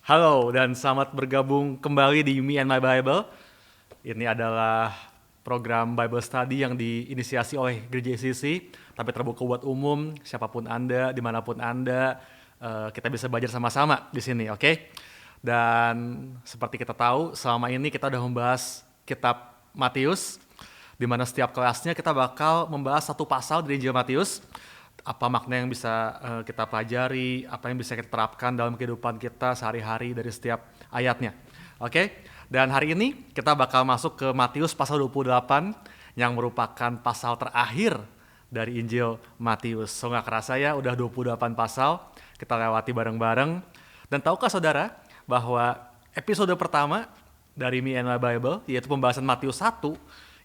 Halo dan selamat bergabung kembali di Me and My Bible. Ini adalah program Bible Study yang diinisiasi oleh Gereja ICC, tapi terbuka buat umum, siapapun Anda, dimanapun Anda, kita bisa belajar sama-sama di sini, oke? Dan seperti kita tahu, selama ini kita udah membahas kitab Matius, di mana setiap kelasnya kita bakal membahas satu pasal dari Injil Matius, apa makna yang bisa kita pelajari, apa yang bisa kita terapkan dalam kehidupan kita sehari-hari dari setiap ayatnya. Oke? Dan hari ini kita bakal masuk ke Matius pasal 28 yang merupakan pasal terakhir dari Injil Matius. So nggak kerasa ya, udah 28 pasal kita lewati bareng-bareng. Dan tahukah saudara bahwa episode pertama dari Me and My Bible, yaitu pembahasan Matius 1,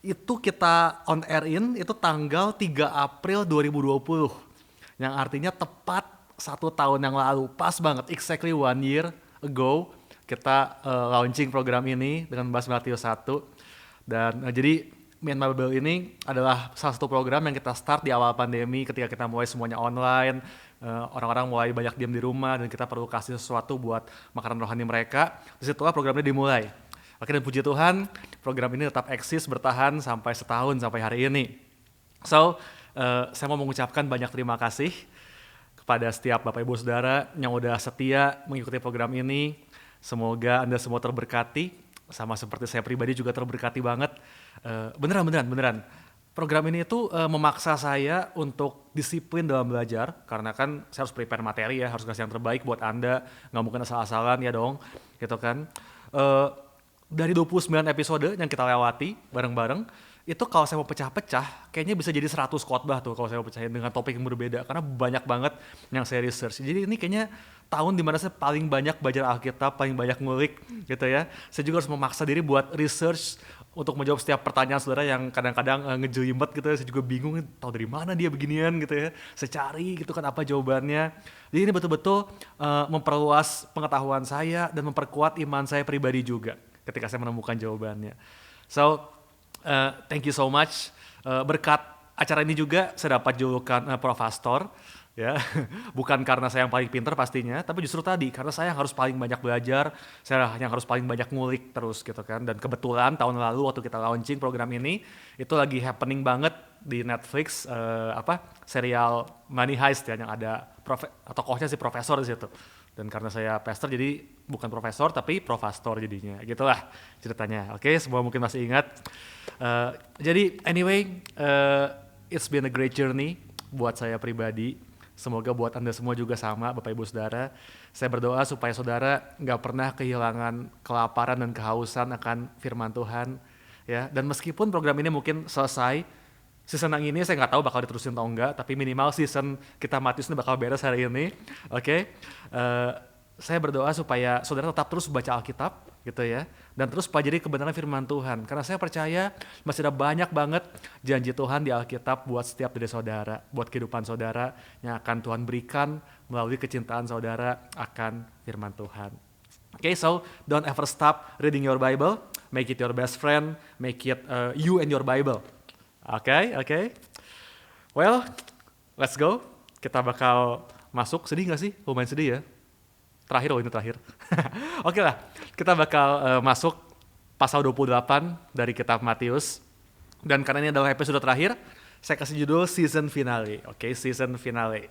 itu kita on air-in itu tanggal 3 April 2020. Yang artinya tepat 1 tahun yang lalu, pas banget, exactly 1 year ago, kita launching program ini dengan membahas Matius 1. Dan jadi Me and My Bible ini adalah salah satu program yang kita start di awal pandemi ketika kita mulai semuanya online, orang-orang mulai banyak diam di rumah dan kita perlu kasih sesuatu buat makanan rohani mereka. Disitulah program ini dimulai. Oke, dan puji Tuhan, program ini tetap eksis bertahan sampai setahun, sampai hari ini. So, saya mau mengucapkan banyak terima kasih kepada setiap Bapak Ibu Saudara yang udah setia mengikuti program ini. Semoga Anda semua terberkati, sama seperti saya pribadi juga terberkati banget. Beneran. Program ini itu memaksa saya untuk disiplin dalam belajar, karena kan saya harus prepare materi ya, harus kasih yang terbaik buat Anda, nggak mungkin asal-asalan ya dong, gitu kan. Dari 29 episode yang kita lewati bareng-bareng, itu kalau saya mau pecah-pecah, kayaknya bisa jadi 100 khotbah tuh kalau saya mau pecahin dengan topik yang berbeda, karena banyak banget yang saya research. Jadi ini kayaknya tahun dimana saya paling banyak belajar Alkitab, paling banyak ngulik gitu ya. Saya juga harus memaksa diri buat research untuk menjawab setiap pertanyaan saudara yang kadang-kadang ngejelimet gitu ya. Saya juga bingung, tahu dari mana dia beginian gitu ya. Saya cari gitu kan apa jawabannya. Jadi ini betul-betul memperluas pengetahuan saya dan memperkuat iman saya pribadi juga ketika saya menemukan jawabannya. So, thank you so much. Berkat acara ini juga saya dapat julukan Profastor, ya. Bukan karena saya yang paling pintar pastinya, tapi justru tadi karena saya yang harus paling banyak belajar, saya yang harus paling banyak ngulik terus gitu kan. Dan kebetulan tahun lalu waktu kita launching program ini, itu lagi happening banget di Netflix, serial Money Heist ya, yang ada tokohnya si profesor di situ. Dan karena saya pastor jadi bukan profesor tapi profastor jadinya, gitulah ceritanya. Oke, semua mungkin masih ingat. Jadi anyway, it's been a great journey buat saya pribadi. Semoga buat Anda semua juga sama, Bapak Ibu Saudara. Saya berdoa supaya saudara nggak pernah kehilangan kelaparan dan kehausan akan firman Tuhan. Ya, dan meskipun program ini mungkin selesai, season yang ini saya nggak tahu bakal diterusin atau enggak, tapi minimal season kita Matius ini bakal beres hari ini. Oke. Saya berdoa supaya saudara tetap terus baca Alkitab gitu ya, dan terus pelajari kebenaran firman Tuhan, karena saya percaya masih ada banyak banget janji Tuhan di Alkitab buat setiap dari saudara, buat kehidupan saudara yang akan Tuhan berikan melalui kecintaan saudara akan firman Tuhan. Okay, so don't ever stop reading your Bible, make it your best friend, make it you and your Bible. Okay. Well, let's go. Kita bakal masuk. Sedih gak sih? Lumayan sedih ya. Terakhir ini terakhir. Oke lah, kita bakal masuk pasal 28 dari kitab Matius. Dan karena ini adalah episode terakhir, saya kasih judul season finale. Oke, season finale.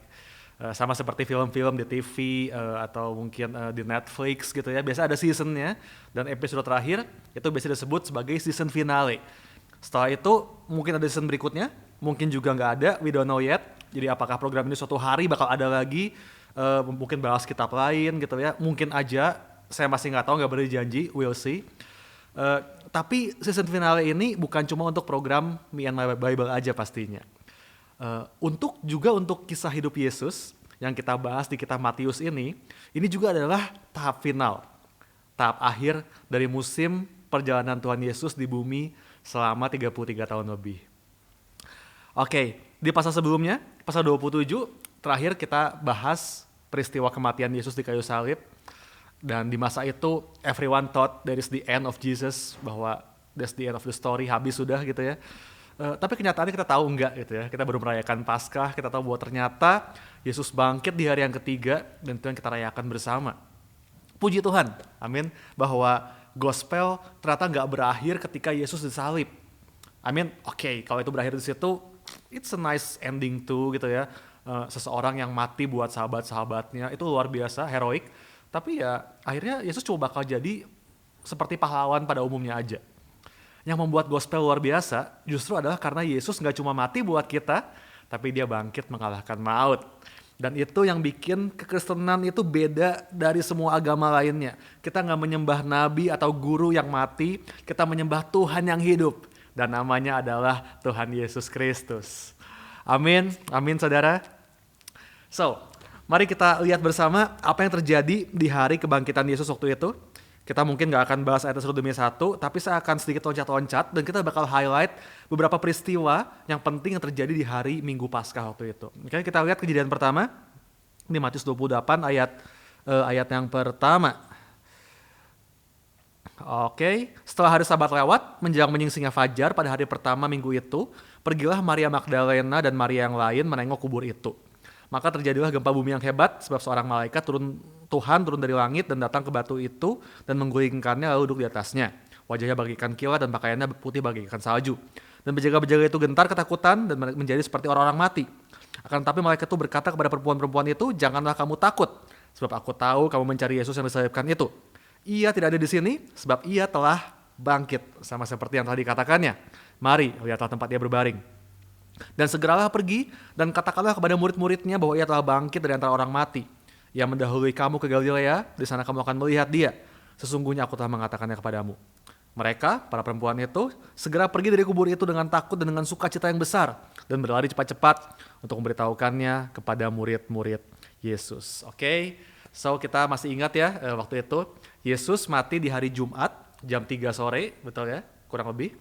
Sama seperti film-film di TV atau mungkin di Netflix gitu ya. Biasa ada seasonnya, dan episode terakhir itu biasa disebut sebagai season finale. Setelah itu mungkin ada season berikutnya, mungkin juga nggak ada, we don't know yet. Jadi apakah program ini suatu hari bakal ada lagi, mungkin bahas kitab lain gitu ya, mungkin aja, saya masih nggak tahu, nggak berani janji, we'll see. Tapi season finale ini bukan cuma untuk program Me and My Bible aja pastinya. Untuk kisah hidup Yesus yang kita bahas di kitab Matius ini juga adalah tahap final, tahap akhir dari musim perjalanan Tuhan Yesus di bumi selama 33 tahun lebih. Oke, di pasal sebelumnya, pasal 27, terakhir kita bahas peristiwa kematian Yesus di kayu salib. Dan di masa itu, everyone thought that is the end of Jesus, bahwa that's the end of the story, habis sudah gitu ya. Tapi kenyataannya kita tahu enggak gitu ya. Kita baru merayakan Paskah, kita tahu bahwa ternyata Yesus bangkit di hari yang ketiga, dan itu yang kita rayakan bersama. Puji Tuhan, amin, bahwa gospel ternyata nggak berakhir ketika Yesus disalib. Amin, oke, kalau itu berakhir di situ, it's a nice ending too gitu ya. Seseorang yang mati buat sahabat-sahabatnya, itu luar biasa, heroik. Tapi ya akhirnya Yesus cuma bakal jadi seperti pahlawan pada umumnya aja. Yang membuat gospel luar biasa justru adalah karena Yesus nggak cuma mati buat kita, tapi dia bangkit mengalahkan maut. Dan itu yang bikin kekristenan itu beda dari semua agama lainnya. Kita nggak menyembah nabi atau guru yang mati, kita menyembah Tuhan yang hidup. Dan namanya adalah Tuhan Yesus Kristus. Amin, amin saudara. So, mari kita lihat bersama apa yang terjadi di hari kebangkitan Yesus waktu itu. Kita mungkin gak akan bahas ayat satu demi satu, tapi saya akan sedikit loncat-loncat dan kita bakal highlight beberapa peristiwa yang penting yang terjadi di hari Minggu Paskah waktu itu. Oke, kita lihat kejadian pertama di Matius 28 ayat yang pertama. Oke, setelah hari Sabat lewat, menjelang menyingsingnya fajar pada hari pertama minggu itu, pergilah Maria Magdalena dan Maria yang lain menengok kubur itu. Maka terjadilah gempa bumi yang hebat sebab seorang malaikat Tuhan turun dari langit dan datang ke batu itu dan menggulingkannya lalu duduk di atasnya. Wajahnya bagaikan kilat dan pakaiannya putih bagaikan salju. Dan penjaga-penjaga itu gentar ketakutan dan menjadi seperti orang-orang mati. Akan tetapi malaikat itu berkata kepada perempuan-perempuan itu, janganlah kamu takut, sebab aku tahu kamu mencari Yesus yang disalibkan itu. Ia tidak ada di sini sebab ia telah bangkit, sama seperti yang telah dikatakannya. Mari, lihatlah tempat dia berbaring. Dan segeralah pergi dan katakanlah kepada murid-muridnya bahwa ia telah bangkit dari antara orang mati. Ia mendahului kamu ke Galilea, di sana kamu akan melihat dia. Sesungguhnya aku telah mengatakannya kepadamu. Mereka, para perempuan itu, segera pergi dari kubur itu dengan takut dan dengan sukacita yang besar dan berlari cepat-cepat untuk memberitahukannya kepada murid-murid Yesus. Oke, so kita masih ingat ya waktu itu Yesus mati di hari Jumat jam 3 sore, betul ya, kurang lebih.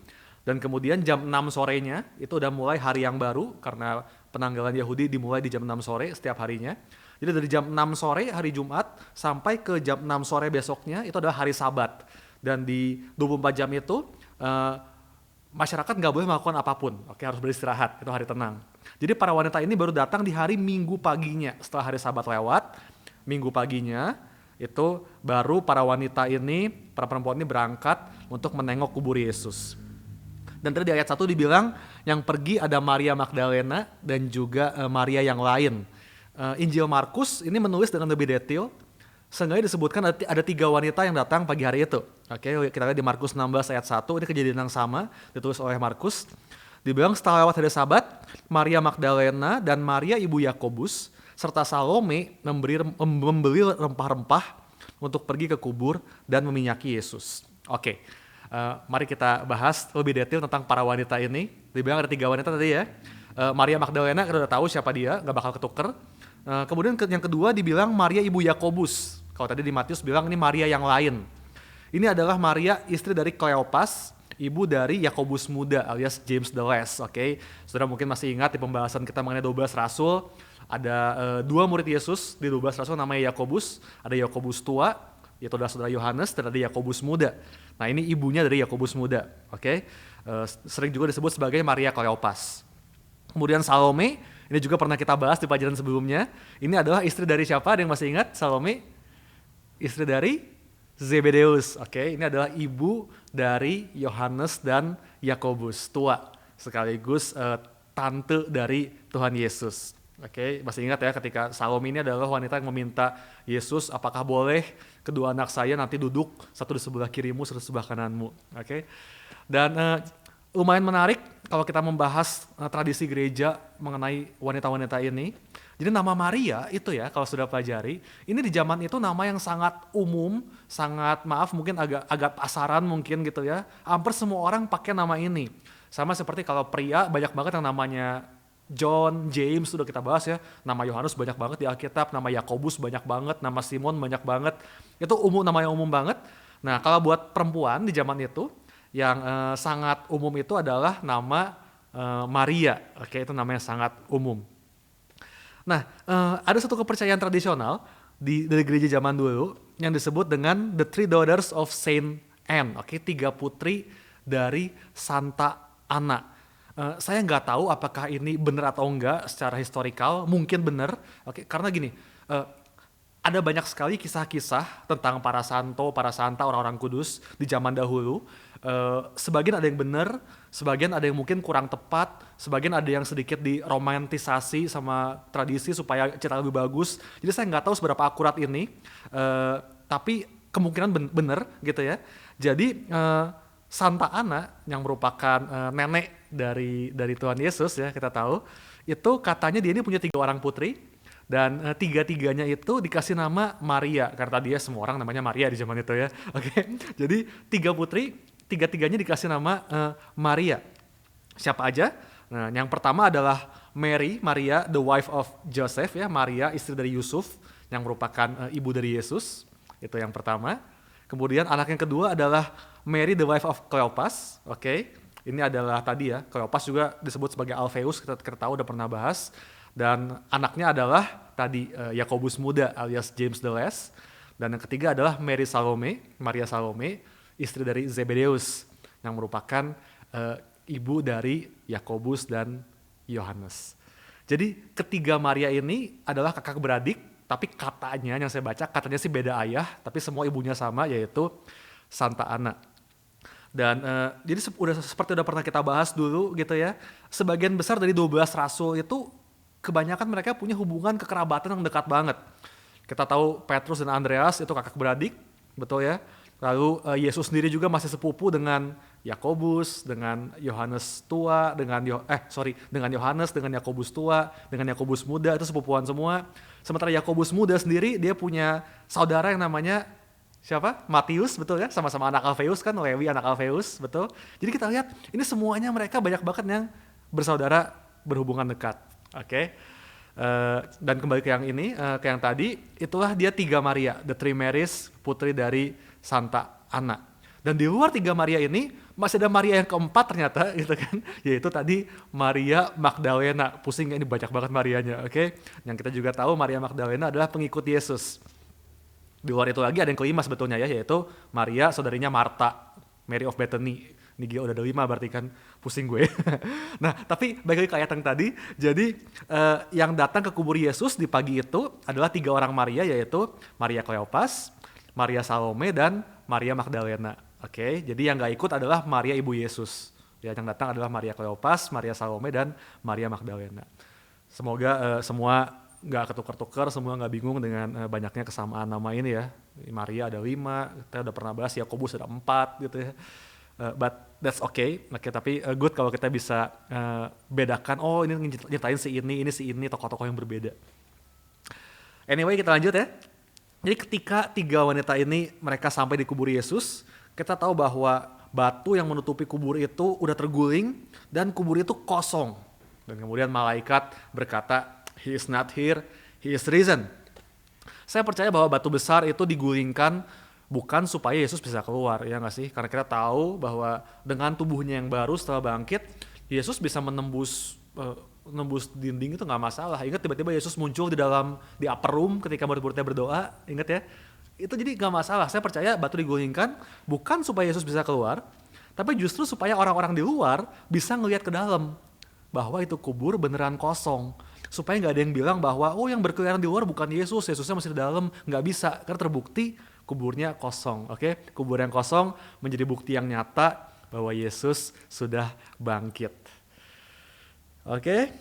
Dan kemudian jam 6 sorenya itu udah mulai hari yang baru karena penanggalan Yahudi dimulai di jam 6 sore setiap harinya. Jadi dari jam 6 sore hari Jumat sampai ke jam 6 sore besoknya itu adalah hari Sabat. Dan di 24 jam itu masyarakat nggak boleh melakukan apapun, oke, harus beristirahat, itu hari tenang. Jadi para wanita ini baru datang di hari Minggu paginya setelah hari Sabat lewat, Minggu paginya itu baru para wanita ini, para perempuan ini berangkat untuk menengok kubur Yesus. Dan tadi di ayat 1 dibilang yang pergi ada Maria Magdalena dan juga Maria yang lain. Injil Markus ini menulis dengan lebih detail. Seenggaknya disebutkan ada 3 wanita yang datang pagi hari itu. Oke, kita lihat di Markus 16 ayat 1, ini kejadian yang sama ditulis oleh Markus. Dibilang setelah lewat hari Sabat, Maria Magdalena dan Maria ibu Yakobus serta Salome membeli rempah-rempah untuk pergi ke kubur dan meminyaki Yesus. Oke. Mari kita bahas lebih detail tentang para wanita ini. Dibilang ada 3 wanita tadi ya. Maria Magdalena kita udah tahu siapa dia, gak bakal ketuker. Kemudian yang kedua dibilang Maria ibu Yakobus. Kalau tadi di Matius bilang ini Maria yang lain. Ini adalah Maria istri dari Kleopas, ibu dari Yakobus muda alias James the Less. Oke, saudara mungkin masih ingat di pembahasan kita mengenai 12 rasul. Ada 2 murid Yesus di 12 rasul namanya Yakobus. Ada Yakobus tua, yaitu adalah saudara Yohanes, dan ada Yakobus muda. Nah ini ibunya dari Yakobus muda, oke? Sering juga disebut sebagai Maria Kleopas. Kemudian Salome, ini juga pernah kita bahas di pelajaran sebelumnya. Ini adalah istri dari siapa? Ada yang masih ingat? Salome, istri dari Zebedeus, oke? Ini adalah ibu dari Yohanes dan Yakobus tua, sekaligus tante dari Tuhan Yesus. Oke, masih ingat ya ketika Salome ini adalah wanita yang meminta Yesus, apakah boleh kedua anak saya nanti duduk satu di sebelah kirimu, satu di sebelah kananmu. Oke. Dan lumayan menarik kalau kita membahas tradisi gereja mengenai wanita-wanita ini. Jadi nama Maria itu ya kalau sudah pelajari, ini di zaman itu nama yang sangat umum, sangat mungkin agak pasaran mungkin gitu ya. Hampir semua orang pakai nama ini. Sama seperti kalau pria banyak banget yang namanya John, James sudah kita bahas ya, nama Yohanes banyak banget di Alkitab, nama Yakobus banyak banget, nama Simon banyak banget, itu nama yang umum banget. Nah kalau buat perempuan di zaman itu, yang sangat umum itu adalah nama Maria, oke, itu nama yang sangat umum. Nah ada satu kepercayaan tradisional dari gereja zaman dulu yang disebut dengan The Three Daughters of Saint Anne, oke, 3 putri dari Santa Anna. Saya nggak tahu apakah ini benar atau enggak secara historikal, mungkin benar, oke, karena gini, ada banyak sekali kisah-kisah tentang para santo, para santa, orang-orang kudus di zaman dahulu. Sebagian ada yang benar, sebagian ada yang mungkin kurang tepat, sebagian ada yang sedikit diromantisasi sama tradisi supaya cerita lebih bagus. Jadi saya nggak tahu seberapa akurat ini, tapi kemungkinan benar gitu ya. Jadi Santa Ana yang merupakan nenek dari Tuhan Yesus ya, kita tahu itu katanya dia ini punya 3 orang putri. Dan tiga-tiganya itu dikasih nama Maria, karena dia semua orang namanya Maria di zaman itu ya. Oke. Jadi 3 putri, tiga-tiganya dikasih nama Maria. Siapa aja? Nah, yang pertama adalah Maria, the wife of Joseph ya, Maria istri dari Yusuf yang merupakan ibu dari Yesus. Itu yang pertama. Kemudian anak yang kedua adalah Mary, the wife of Cleopas. Oke. Ini adalah tadi ya, Cleopas juga disebut sebagai Alpheus, kita tahu udah pernah bahas. Dan anaknya adalah tadi Yakobus muda alias James the Less. Dan yang ketiga adalah Maria Salome, istri dari Zebedeus yang merupakan ibu dari Yakobus dan Yohanes. Jadi ketiga Maria ini adalah kakak beradik, tapi katanya yang saya baca katanya sih beda ayah, tapi semua ibunya sama, yaitu Santa Ana. Dan jadi seperti udah pernah kita bahas dulu gitu ya, sebagian besar dari 12 rasul itu kebanyakan mereka punya hubungan kekerabatan yang dekat banget. Kita tahu Petrus dan Andreas itu kakak beradik, betul ya. Lalu Yesus sendiri juga masih sepupu dengan Yakobus, dengan Yohanes tua, dengan Yohanes, dengan Yakobus tua, dengan Yakobus muda, itu sepupuan semua. Sementara Yakobus muda sendiri dia punya saudara yang namanya siapa? Matius, betul ya? Sama-sama anak Alpheus kan, Lewi anak Alpheus, betul. Jadi kita lihat ini semuanya mereka banyak banget yang bersaudara berhubungan dekat. Oke. Dan kembali ke yang ini, ke yang tadi, itulah dia 3 Maria, the 3 Marys, putri dari Santa Ana. Dan di luar 3 Maria ini masih ada Maria yang keempat ternyata, gitu kan, yaitu tadi Maria Magdalena. Pusing ini banyak banget Marianya, oke? Yang kita juga tahu Maria Magdalena adalah pengikut Yesus. Di luar itu lagi ada yang kelima sebetulnya ya, yaitu Maria saudarinya Marta, Mary of Bethany. Ini gila udah ada 5 berarti kan, pusing gue. Nah tapi balik lagi ke ayat yang tadi, jadi yang datang ke kubur Yesus di pagi itu adalah 3 orang Maria, yaitu Maria Kleopas, Maria Salome, dan Maria Magdalena. Oke, jadi yang gak ikut adalah Maria ibu Yesus. Ya, yang datang adalah Maria Kleopas, Maria Salome, dan Maria Magdalena. Semoga semua gak ketukar-tukar, semua gak bingung dengan banyaknya kesamaan nama ini ya. Maria ada 5, kita udah pernah bahas, Yakobus ada 4 gitu ya. But that's okay, tapi good kalau kita bisa bedakan, oh ini nyeritain si ini, tokoh-tokoh yang berbeda. Anyway, kita lanjut ya. Jadi ketika 3 wanita ini mereka sampai di kubur Yesus, kita tahu bahwa batu yang menutupi kubur itu udah terguling dan kubur itu kosong. Dan kemudian malaikat berkata, "He is not here, he is risen." Saya percaya bahwa batu besar itu digulingkan bukan supaya Yesus bisa keluar, ya nggak sih? Karena kita tahu bahwa dengan tubuhnya yang baru setelah bangkit, Yesus bisa menembus dinding itu nggak masalah. Ingat tiba-tiba Yesus muncul di upper room ketika murid-muridnya berdoa, ingat ya? Itu jadi nggak masalah. Saya percaya batu digulingkan bukan supaya Yesus bisa keluar, tapi justru supaya orang-orang di luar bisa ngelihat ke dalam bahwa itu kubur beneran kosong. Supaya nggak ada yang bilang bahwa oh yang berkeliaran di luar bukan Yesus, Yesusnya masih di dalam. Nggak bisa, karena terbukti kuburnya kosong, oke? Kubur yang kosong menjadi bukti yang nyata bahwa Yesus sudah bangkit. Oke?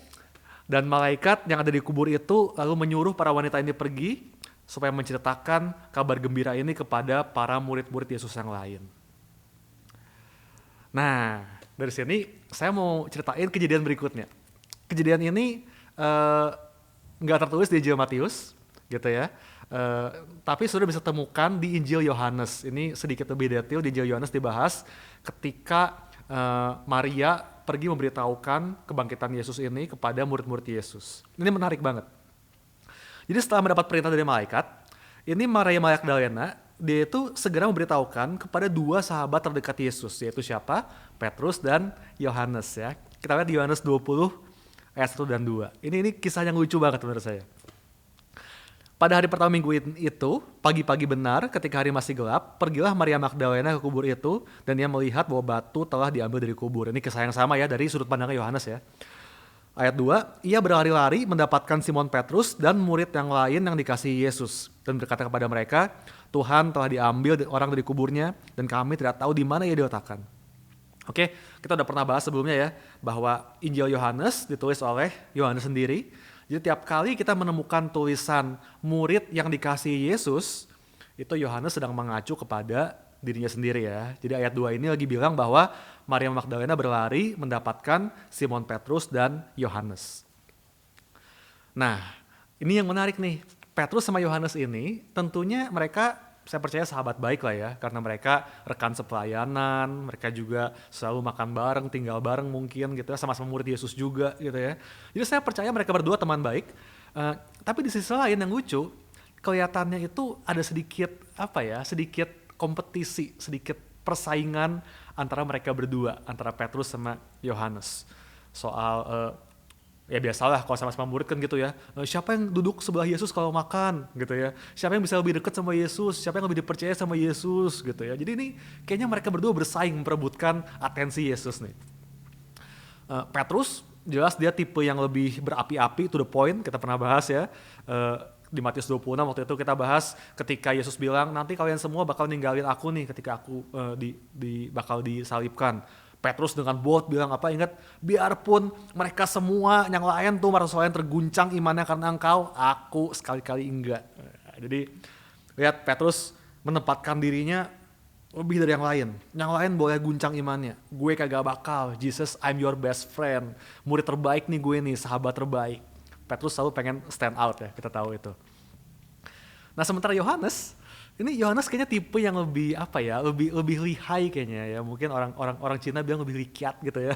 Dan malaikat yang ada di kubur itu lalu menyuruh para wanita ini pergi supaya menceritakan kabar gembira ini kepada para murid-murid Yesus yang lain. Nah, dari sini saya mau ceritain kejadian berikutnya. Kejadian ini nggak tertulis di Injil Matius, gitu ya. Tapi sudah bisa temukan di Injil Yohanes. Ini sedikit lebih detail di Injil Yohanes dibahas ketika Maria pergi memberitahukan kebangkitan Yesus ini kepada murid-murid Yesus. Ini menarik banget. Jadi setelah mendapat perintah dari malaikat, ini Maria Magdalena, dia itu segera memberitahukan kepada 2 sahabat terdekat Yesus, yaitu siapa? Petrus dan Yohanes ya. Kita lihat di Yohanes 20 ayat 1 dan 2. Ini kisah yang lucu banget menurut saya. Pada hari pertama minggu itu, pagi-pagi benar ketika hari masih gelap, pergilah Maria Magdalena ke kubur itu dan dia melihat bahwa batu telah diambil dari kubur. Ini kisah yang sama ya dari sudut pandang Yohanes ya. Ayat 2, ia berlari-lari mendapatkan Simon Petrus dan murid yang lain yang dikasihi Yesus dan berkata kepada mereka, Tuhan telah diambil orang dari kuburnya dan kami tidak tahu di mana ia diletakkan. Oke, kita udah pernah bahas sebelumnya ya, bahwa Injil Yohanes ditulis oleh Yohanes sendiri. Jadi tiap kali kita menemukan tulisan murid yang dikasihi Yesus, itu Yohanes sedang mengacu kepada dirinya sendiri ya. Jadi ayat 2 ini lagi bilang bahwa Maria Magdalena berlari mendapatkan Simon Petrus dan Yohanes. Nah, ini yang menarik nih. Petrus sama Yohanes ini tentunya mereka, saya percaya sahabat baik lah ya, karena mereka rekan sepelayanan, mereka juga selalu makan bareng, tinggal bareng mungkin gitu ya, sama-sama murid Yesus juga gitu ya. Jadi saya percaya mereka berdua teman baik. Tapi di sisi lain yang lucu, kelihatannya itu ada sedikit kompetisi, sedikit persaingan antara mereka berdua, antara Petrus sama Yohanes. Soal, ya biasalah kalau sama-sama murid kan gitu ya, siapa yang duduk sebelah Yesus kalau makan gitu ya, siapa yang bisa lebih dekat sama Yesus, siapa yang lebih dipercaya sama Yesus gitu ya. Jadi ini kayaknya mereka berdua bersaing memperebutkan atensi Yesus nih. Petrus jelas dia tipe yang lebih berapi-api, to the point, kita pernah bahas ya. Di Matius 26 waktu itu kita bahas ketika Yesus bilang nanti kalian semua bakal ninggalin aku nih ketika aku bakal disalibkan. Petrus dengan bold bilang apa, ingat, biarpun mereka semua yang lain tuh marah lain terguncang imannya karena engkau, aku sekali-kali enggak. Jadi lihat Petrus menempatkan dirinya lebih dari yang lain. Yang lain boleh guncang imannya, gue kagak bakal. Jesus, I'm your best friend, murid terbaik nih gue nih, sahabat terbaik. Petrus selalu pengen stand out ya, kita tahu itu. Nah sementara Yohanes kayaknya tipe yang lebih lebih lihai kayaknya ya. Mungkin orang Cina bilang lebih likiat gitu ya.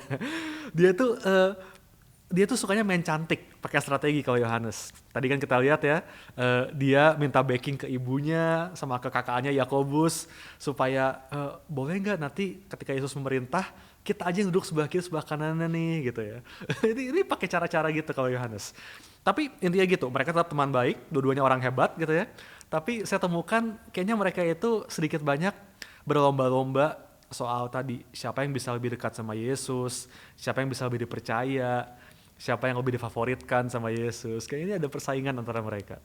Dia tuh sukanya main cantik, pakai strategi kalau Yohanes. Tadi kan kita lihat ya, dia minta backing ke ibunya sama ke kakaknya Yakobus supaya boleh nggak nanti ketika Yesus memerintah kita aja yang duduk sebelah kiri sebelah kanannya nih gitu ya. ini pakai cara-cara gitu kalau Yohanes. Tapi intinya gitu, mereka tetap teman baik, dua-duanya orang hebat gitu ya. Tapi saya temukan kayaknya mereka itu sedikit banyak berlomba-lomba soal tadi siapa yang bisa lebih dekat sama Yesus, siapa yang bisa lebih dipercaya, siapa yang lebih difavoritkan sama Yesus. Kayaknya ada persaingan antara mereka.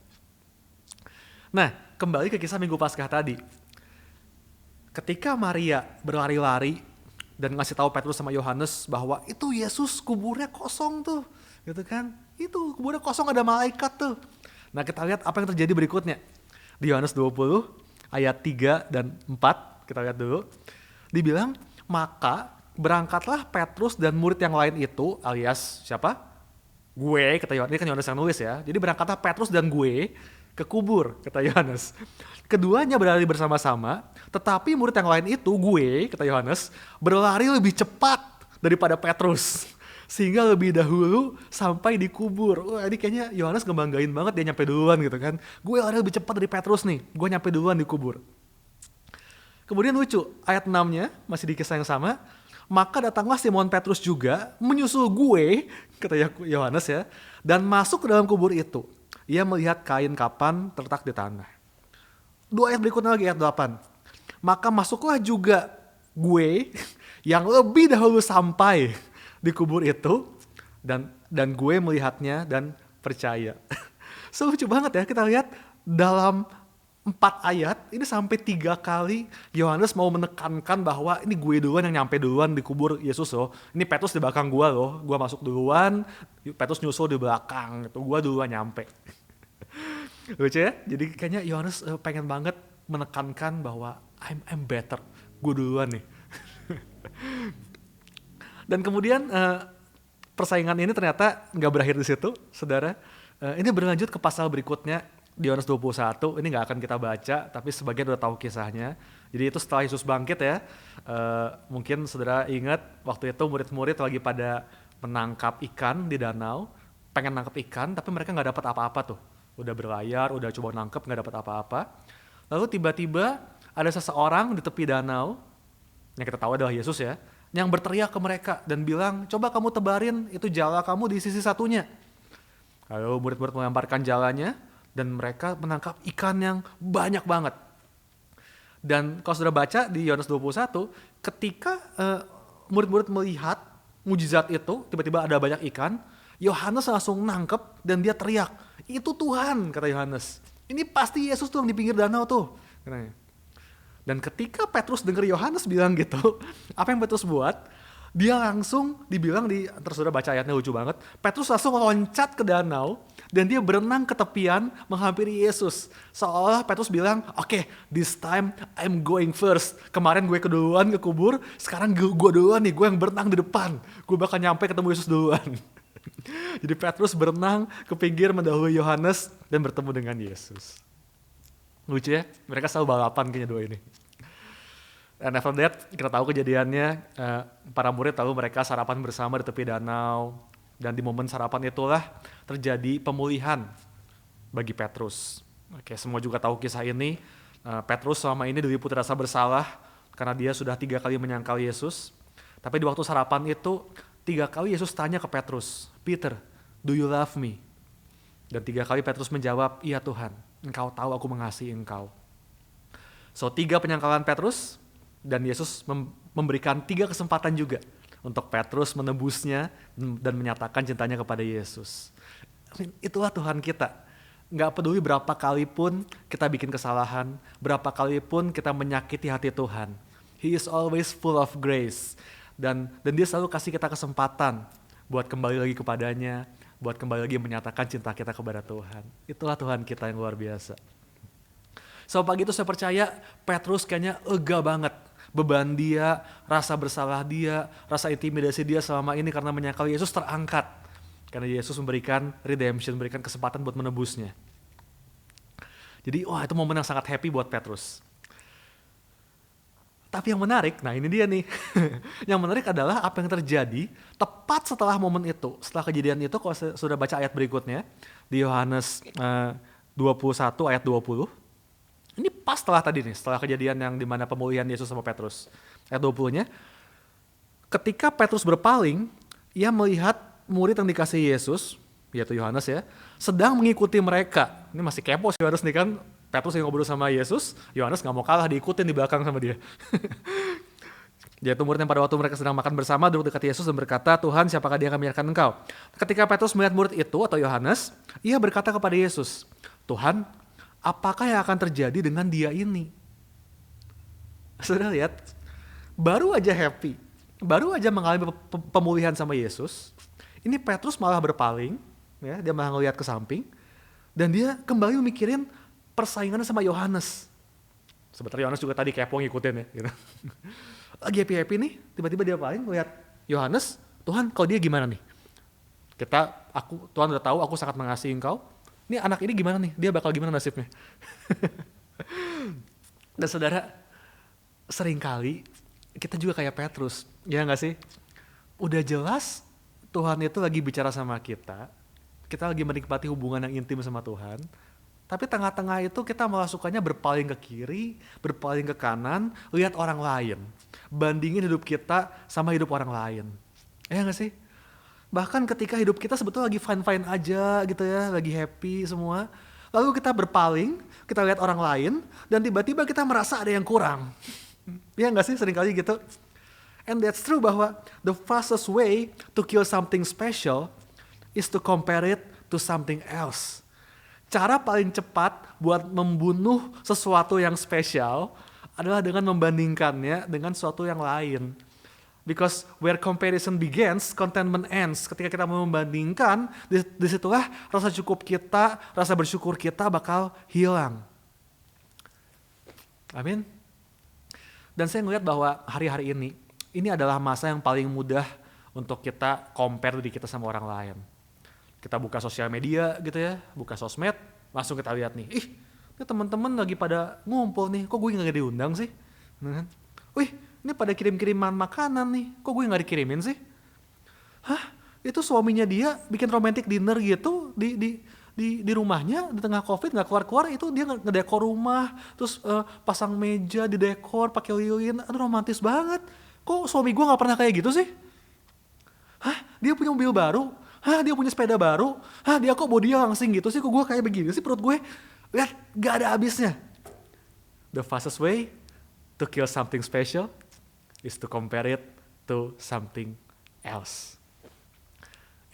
Nah, kembali ke kisah Minggu Paskah tadi. Ketika Maria berlari-lari dan ngasih tahu Petrus sama Yohanes bahwa itu Yesus kuburnya kosong tuh, gitu kan? Itu kuburnya kosong, ada malaikat tuh. Nah, kita lihat apa yang terjadi berikutnya. Di Yohanes 20 ayat 3 dan 4, kita lihat dulu. Dibilang, maka berangkatlah Petrus dan murid yang lain itu, alias siapa? Gue, kata Yohanes, ini kan Yohanes yang nulis ya. Jadi berangkatlah Petrus dan gue ke kubur, kata Yohanes. Keduanya berlari bersama-sama, tetapi murid yang lain itu, gue, kata Yohanes, berlari lebih cepat daripada Petrus, sehingga lebih dahulu sampai di kubur. Wah, ini kayaknya Yohanes ngebanggain banget, dia nyampe duluan gitu kan. Gue lari lebih cepat dari Petrus nih, gue nyampe duluan di kubur. Kemudian lucu, ayat 6-nya, masih di kisah yang sama, maka datanglah Simon Petrus juga, menyusul gue, kata Yohanes ya, dan masuk ke dalam kubur itu. Ia melihat kain kapan terletak di tanah. 2 ayat berikutnya lagi, ayat 8. Maka masuklah juga gue yang lebih dahulu sampai di kubur itu, dan gue melihatnya dan percaya. So lucu banget ya, kita lihat dalam 4 ayat, ini sampai 3 kali Yohanes mau menekankan bahwa ini gue duluan yang nyampe duluan di kubur Yesus loh. Ini Petrus di belakang gue loh, gue masuk duluan, Petrus nyusul di belakang, gitu. Gue duluan nyampe. Lucu ya, jadi kayaknya Yohanes pengen banget menekankan bahwa I'm better, gue duluan nih. Dan kemudian persaingan ini ternyata nggak berakhir di situ, saudara. Ini berlanjut ke pasal berikutnya di Yohanes 21. Ini nggak akan kita baca, tapi sebagian udah tahu kisahnya. Jadi itu setelah Yesus bangkit ya. Mungkin saudara ingat waktu itu murid-murid lagi pada menangkap ikan di danau, pengen nangkap ikan, tapi mereka nggak dapat apa-apa tuh. Udah berlayar, udah coba nangkep, nggak dapat apa-apa. Lalu tiba-tiba ada seseorang di tepi danau, yang kita tahu adalah Yesus ya, yang berteriak ke mereka dan bilang, coba kamu tebarin itu jala kamu di sisi satunya. Lalu murid-murid melemparkan jalanya dan mereka menangkap ikan yang banyak banget. Dan kalau sudah baca di Yohanes 21, ketika murid-murid melihat mujizat itu, tiba-tiba ada banyak ikan, Yohanes langsung nangkep dan dia teriak, itu Tuhan, kata Yohanes. Ini pasti Yesus tuh yang di pinggir danau tuh. Katanya. Dan ketika Petrus dengar Yohanes bilang gitu, apa yang Petrus buat? Dia langsung dibilang terus sudah baca ayatnya lucu banget. Petrus langsung loncat ke danau dan dia berenang ke tepian menghampiri Yesus. Seolah Petrus bilang, oke, this time I'm going first. Kemarin gue keduluan ke kubur, sekarang gue duluan nih, gue yang berenang di depan. Gue bakal nyampe ketemu Yesus duluan. Jadi Petrus berenang ke pinggir mendahului Yohanes dan bertemu dengan Yesus. Lucu ya, mereka selalu balapan kayaknya dua ini. Dan after that, kita tahu kejadiannya, para murid lalu mereka sarapan bersama di tepi danau. Dan di momen sarapan itulah terjadi pemulihan bagi Petrus. Oke, semua juga tahu kisah ini. Petrus selama ini diliputi rasa bersalah karena dia sudah 3 kali menyangkal Yesus. Tapi di waktu sarapan itu, 3 kali Yesus tanya ke Petrus, Peter, do you love me? Dan 3 kali Petrus menjawab, iya Tuhan, Engkau tahu aku mengasihi Engkau. So 3 penyangkalan Petrus, dan Yesus memberikan 3 kesempatan juga untuk Petrus menebusnya dan menyatakan cintanya kepada Yesus. Itulah Tuhan kita. Nggak peduli berapa kali pun kita bikin kesalahan, berapa kali pun kita menyakiti hati Tuhan. He is always full of grace. Dan dia selalu kasih kita kesempatan buat kembali lagi kepadanya, buat kembali lagi menyatakan cinta kita kepada Tuhan. Itulah Tuhan kita yang luar biasa. So pagi itu saya percaya Petrus kayaknya lega banget. Beban dia, rasa bersalah dia, rasa intimidasi dia selama ini karena menyangkal Yesus terangkat. Karena Yesus memberikan redemption, memberikan kesempatan buat menebusnya. Jadi itu momen yang sangat happy buat Petrus. Tapi yang menarik, nah ini dia nih. Yang menarik adalah apa yang terjadi tepat setelah momen itu. Setelah kejadian itu, kalau sudah baca ayat berikutnya, di Yohanes 21 ayat 20. Ini pas setelah tadi nih, setelah kejadian yang dimana pemulihan Yesus sama Petrus. Ayat 20-nya, ketika Petrus berpaling, ia melihat murid yang dikasihi Yesus, yaitu Yohanes ya, sedang mengikuti mereka. Ini masih kepo sih Yohanes nih kan, Petrus yang ngobrol sama Yesus, Yohanes gak mau kalah diikutin di belakang sama dia. Yaitu murid yang pada waktu mereka sedang makan bersama duduk dekat Yesus dan berkata, Tuhan siapakah dia yang akan membiarkan engkau? Ketika Petrus melihat murid itu atau Yohanes, ia berkata kepada Yesus, Tuhan, apakah yang akan terjadi dengan dia ini? Sudah lihat, baru aja happy, baru aja mengalami pemulihan sama Yesus, ini Petrus malah berpaling, ya, dia malah ngelihat ke samping, dan dia kembali memikirin persaingannya sama Yohanes. Sebenarnya Yohanes juga tadi kepo ngikutin ya. Gitu. Lagi happy-happy nih, tiba-tiba dia paling ngelihat Yohanes, Tuhan kalau dia gimana nih? Tuhan udah tahu aku sangat mengasihi engkau, ini anak ini gimana nih? Dia bakal gimana nasibnya? Dan saudara, seringkali kita juga kayak Petrus, ya nggak sih? Udah jelas Tuhan itu lagi bicara sama kita lagi menikmati hubungan yang intim sama Tuhan, tapi tengah-tengah itu kita malah sukanya berpaling ke kiri, berpaling ke kanan, lihat orang lain, bandingin hidup kita sama hidup orang lain. Ya nggak sih? Bahkan ketika hidup kita sebetulnya lagi fine-fine aja gitu ya, lagi happy semua. Lalu kita berpaling, kita lihat orang lain, dan tiba-tiba kita merasa ada yang kurang. Ya nggak sih, seringkali gitu. And that's true bahwa the fastest way to kill something special is to compare it to something else. Cara paling cepat buat membunuh sesuatu yang spesial adalah dengan membandingkannya dengan sesuatu yang lain. Because where comparison begins, contentment ends. Ketika kita membandingkan, disitulah rasa cukup kita, rasa bersyukur kita bakal hilang. Amin. Dan saya melihat bahwa hari-hari ini adalah masa yang paling mudah untuk kita compare diri kita sama orang lain. Kita buka sosial media gitu ya, buka sosmed, langsung kita lihat nih, ini teman-teman lagi pada ngumpul nih, kok gue nggak diundang sih? Wih, ini pada kirim-kiriman makanan nih, kok gue nggak dikirimin sih? Hah, itu suaminya dia bikin romantic dinner gitu di rumahnya, di tengah COVID nggak keluar-keluar, itu dia ngedekor rumah, terus pasang meja di dekor pakai lilin, aduh romantis banget. Kok suami gue nggak pernah kayak gitu sih? Hah, dia punya mobil baru? Hah, dia punya sepeda baru? Hah, dia kok bodinya langsing gitu sih? Kok gue kayak begini sih perut gue? Lihat, gak ada habisnya. The fastest way to kill something special is to compare it to something else.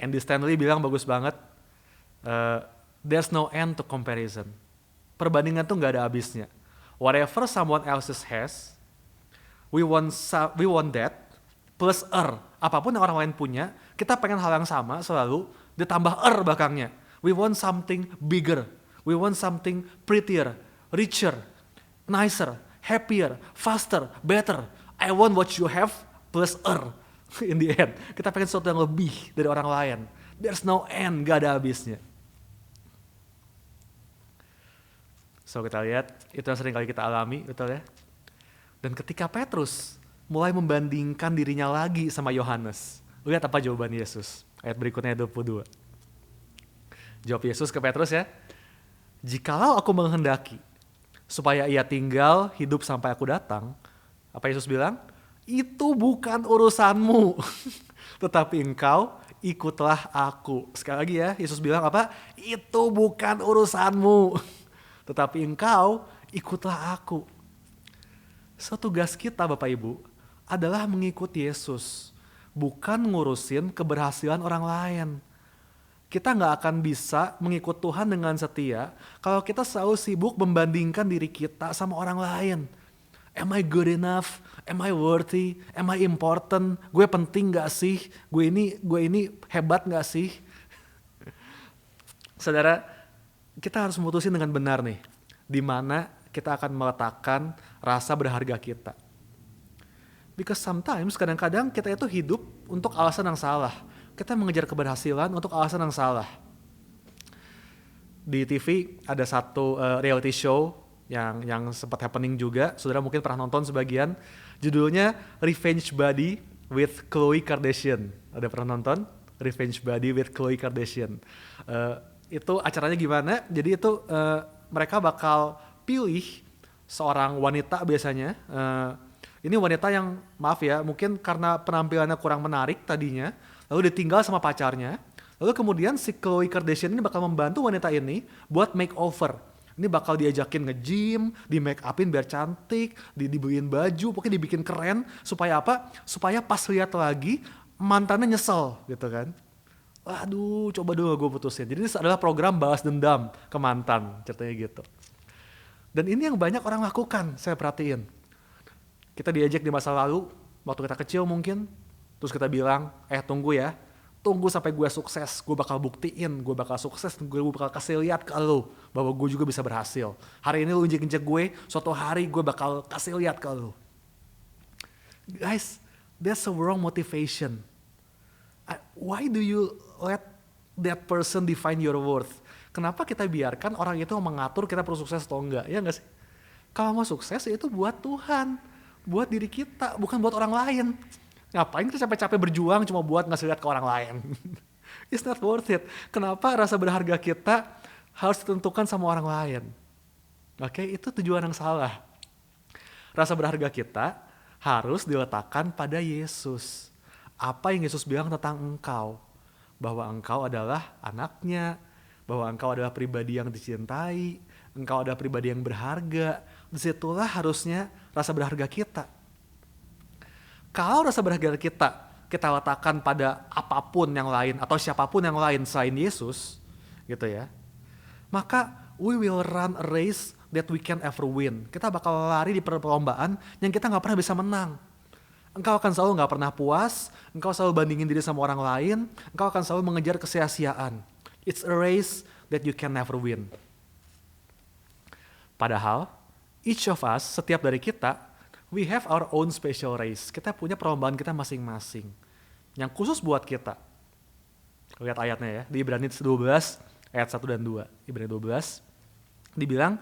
Andy Stanley bilang bagus banget, there's no end to comparison. Perbandingan tuh nggak ada habisnya. Whatever someone else has, we want that plus apapun yang orang lain punya, kita pengen hal yang sama selalu ditambah belakangnya. We want something bigger, we want something prettier, richer, nicer, happier, faster, better. I want what you have plus in the end. Kita pengen sesuatu yang lebih dari orang lain. There's no end, gak ada habisnya. So kita lihat, itu yang sering kali kita alami, betul ya. Dan ketika Petrus mulai membandingkan dirinya lagi sama Yohanes, lihat apa jawaban Yesus. Ayat berikutnya 22. Jawab Yesus ke Petrus ya, jikalau aku menghendaki supaya ia tinggal hidup sampai aku datang, apa Yesus bilang? Itu bukan urusanmu, tetapi engkau ikutlah aku. Sekali lagi ya, Yesus bilang apa? Itu bukan urusanmu, tetapi engkau ikutlah aku. So tugas kita Bapak Ibu adalah mengikuti Yesus, bukan ngurusin keberhasilan orang lain. Kita gak akan bisa mengikut Tuhan dengan setia kalau kita selalu sibuk membandingkan diri kita sama orang lain. Am I good enough? Am I worthy? Am I important? Gue penting gak sih? Gue ini hebat gak sih? Saudara, kita harus memutusin dengan benar nih, di mana kita akan meletakkan rasa berharga kita. Because sometimes, kadang-kadang kita itu hidup untuk alasan yang salah. Kita mengejar keberhasilan untuk alasan yang salah. Di TV ada satu reality show yang sempat happening juga. Saudara mungkin pernah nonton sebagian. Judulnya Revenge Body with Khloe Kardashian. Ada pernah nonton? Revenge Body with Khloe Kardashian. Itu acaranya gimana? Jadi itu mereka bakal pilih seorang wanita biasanya. Ini wanita yang maaf ya, mungkin karena penampilannya kurang menarik tadinya, lalu ditinggal sama pacarnya. Lalu kemudian si Khloe Kardashian ini bakal membantu wanita ini buat makeover. Ini bakal diajakin nge-gym, di make upin biar cantik, dibeliin baju, pokoknya dibikin keren. Supaya apa? Supaya pas lihat lagi mantannya nyesel gitu kan. Waduh, coba dulu gue putusin. Jadi ini adalah program balas dendam ke mantan, ceritanya gitu. Dan ini yang banyak orang lakukan, saya perhatiin. Kita diajak di masa lalu, waktu kita kecil mungkin, terus kita bilang, tunggu ya, tunggu sampai gue sukses, gue bakal buktiin, gue bakal sukses, gue bakal kasih lihat ke lo, bahwa gue juga bisa berhasil. Hari ini lo injek-injek gue, suatu hari gue bakal kasih lihat ke lo. Guys, that's a wrong motivation. Why do you let that person define your worth? Kenapa kita biarkan orang itu mengatur kita perlu sukses atau enggak, ya enggak sih? Kalau mau sukses itu buat Tuhan, buat diri kita, bukan buat orang lain. Ngapain kita capek-capek berjuang cuma buat ngasih lihat ke orang lain? It's not worth it. Kenapa rasa berharga kita harus ditentukan sama orang lain? Oke, itu tujuan yang salah. Rasa berharga kita harus diletakkan pada Yesus. Apa yang Yesus bilang tentang engkau? Bahwa engkau adalah anaknya, bahwa engkau adalah pribadi yang dicintai, engkau adalah pribadi yang berharga. Disitulah harusnya rasa berharga kita. Kalau rasa berharga kita letakkan pada apapun yang lain atau siapapun yang lain selain Yesus, gitu ya, maka we will run a race that we can ever win. Kita bakal lari di perlombaan yang kita nggak pernah bisa menang. Engkau akan selalu nggak pernah puas, engkau selalu bandingin diri sama orang lain, engkau akan selalu mengejar kesia-siaan. It's a race that you can never win. Padahal, each of us, setiap dari kita, we have our own special race. Kita punya perlombaan kita masing-masing. Yang khusus buat kita. Lihat ayatnya ya, di Ibrani 12, ayat 1 dan 2. Ibrani 12, dibilang,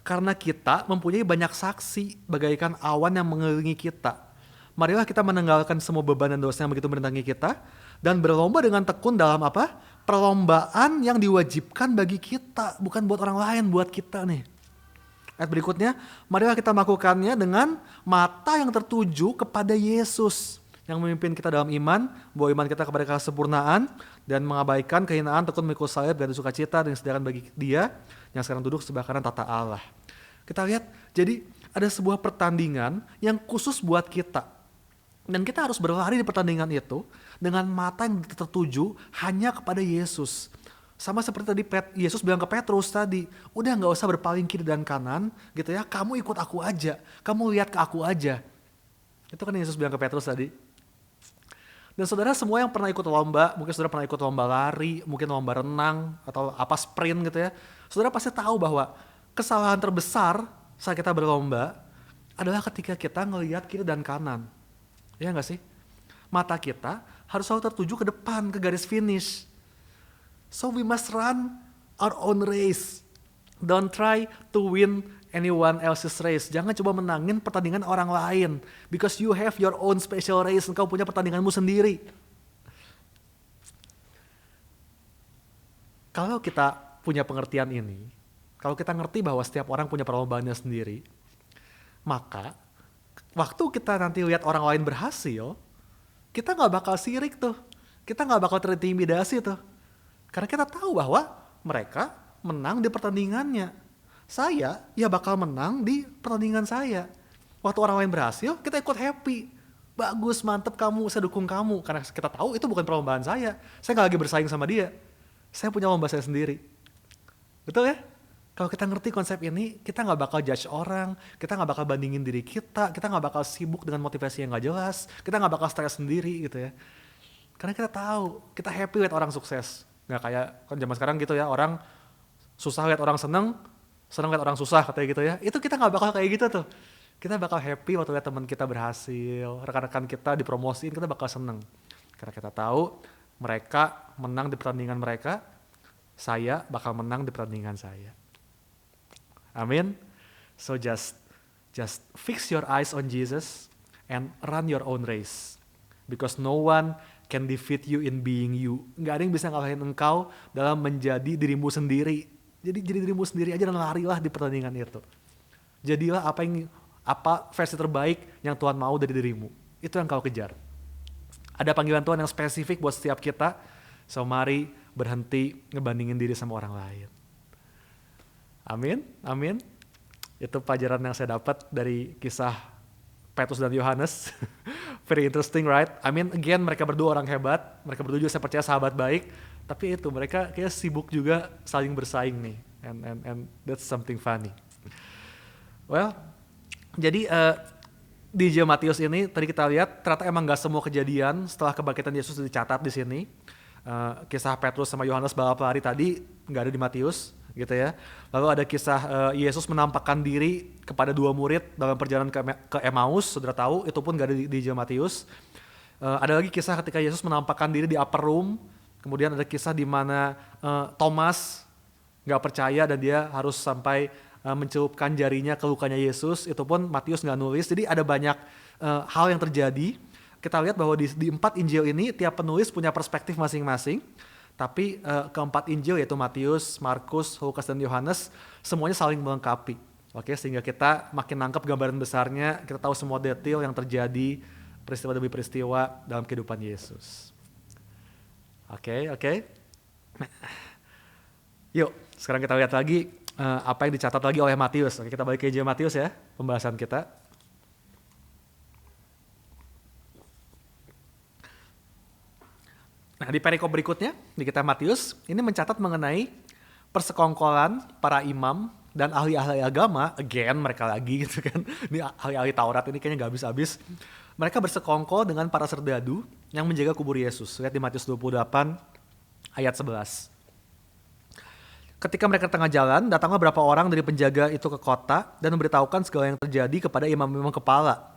karena kita mempunyai banyak saksi bagaikan awan yang mengelilingi kita. Marilah kita menanggalkan semua beban dan dosa yang begitu merintangi kita, dan berlomba dengan tekun dalam apa? Perlombaan yang diwajibkan bagi kita, bukan buat orang lain, buat kita nih. Ayat berikutnya, marilah kita melakukannya dengan mata yang tertuju kepada Yesus, yang memimpin kita dalam iman, bawa iman kita kepada kesempurnaan, dan mengabaikan kehinaan, tekun memikul salib dan sukacita dan disediakan bagi Dia yang sekarang duduk sebelah kanan tata Allah. Kita lihat, jadi ada sebuah pertandingan yang khusus buat kita. Dan kita harus berlari di pertandingan itu dengan mata yang tertuju hanya kepada Yesus. Sama seperti tadi Yesus bilang ke Petrus tadi, udah gak usah berpaling kiri dan kanan gitu ya, kamu ikut aku aja, kamu lihat ke aku aja. Itu kan Yesus bilang ke Petrus tadi. Dan saudara semua yang pernah ikut lomba, mungkin saudara pernah ikut lomba lari, mungkin lomba renang, atau apa sprint gitu ya. Saudara pasti tahu bahwa kesalahan terbesar saat kita berlomba adalah ketika kita ngelihat kiri dan kanan. Ya gak sih? Mata kita harus selalu tertuju ke depan, ke garis finish. So we must run our own race. Don't try to win anyone else's race. Jangan coba menangin pertandingan orang lain. Because you have your own special race. Engkau punya pertandinganmu sendiri. Kalau kita punya pengertian ini, kalau kita ngerti bahwa setiap orang punya perlombaannya sendiri, maka waktu kita nanti lihat orang lain berhasil, kita gak bakal sirik tuh. Kita gak bakal terintimidasi tuh. Karena kita tahu bahwa mereka menang di pertandingannya. Saya ya bakal menang di pertandingan saya. Waktu orang lain berhasil, kita ikut happy. Bagus, mantep kamu, saya dukung kamu. Karena kita tahu itu bukan perlombaan saya. Saya gak lagi bersaing sama dia. Saya punya lomba saya sendiri. Betul ya? Kalau kita ngerti konsep ini, kita gak bakal judge orang, kita gak bakal bandingin diri kita gak bakal sibuk dengan motivasi yang gak jelas, kita gak bakal stres sendiri gitu ya. Karena kita tahu, kita happy lihat orang sukses. Gak kayak kan zaman sekarang gitu ya, orang susah lihat orang seneng lihat orang susah katanya gitu ya. Itu kita gak bakal kayak gitu tuh. Kita bakal happy waktu lihat teman kita berhasil, rekan-rekan kita dipromosiin, kita bakal seneng. Karena kita tahu mereka menang di pertandingan mereka, saya bakal menang di pertandingan saya. Amin. So just fix your eyes on Jesus and run your own race. Because no one can defeat you in being you. Gak ada yang bisa ngalahin engkau dalam menjadi dirimu sendiri. Jadi dirimu sendiri aja dan larilah di pertandingan itu. Jadilah apa versi terbaik yang Tuhan mau dari dirimu. Itu yang kau kejar. Ada panggilan Tuhan yang spesifik buat setiap kita. So mari berhenti ngebandingin diri sama orang lain. Amin, amin. Itu pelajaran yang saya dapat dari kisah Petrus dan Yohanes. Very interesting, right? I mean, again, mereka berdua orang hebat. Mereka berdua juga saya percaya sahabat baik. Tapi itu, mereka kayak sibuk juga saling bersaing nih. And that's something funny. Well, jadi di Injil Matius ini, tadi kita lihat, ternyata emang gak semua kejadian setelah kebangkitan Yesus dicatat di sini. Kisah Petrus sama Yohanes balap lari tadi gak ada di Matius. Gitu ya. Lalu ada kisah Yesus menampakkan diri kepada 2 murid dalam perjalanan ke Emmaus, saudara tahu, itu pun gak ada di Injil Matius. Ada lagi kisah ketika Yesus menampakkan diri di upper room, kemudian ada kisah di mana Thomas gak percaya dan dia harus sampai mencelupkan jarinya ke lukanya Yesus, itu pun Matius gak nulis. Jadi ada banyak hal yang terjadi. Kita lihat bahwa di 4 Injil ini tiap penulis punya perspektif masing-masing. Tapi keempat Injil yaitu Matius, Markus, Lukas, dan Yohanes semuanya saling melengkapi. Oke, sehingga kita makin nangkep gambaran besarnya, kita tahu semua detail yang terjadi peristiwa demi peristiwa dalam kehidupan Yesus. Oke. Yuk, sekarang kita lihat lagi apa yang dicatat lagi oleh Matius. Oke, kita balik ke Injil Matius ya, pembahasan kita. Nah, di perikop berikutnya, di kitab Matius, ini mencatat mengenai persekongkolan para imam dan ahli-ahli agama, again mereka lagi gitu kan, ini ahli-ahli Taurat ini kayaknya gak habis-habis. Mereka bersekongkol dengan para serdadu yang menjaga kubur Yesus. Lihat di Matius 28 ayat 11. Ketika mereka tengah jalan, datanglah beberapa orang dari penjaga itu ke kota dan memberitahukan segala yang terjadi kepada imam-imam kepala.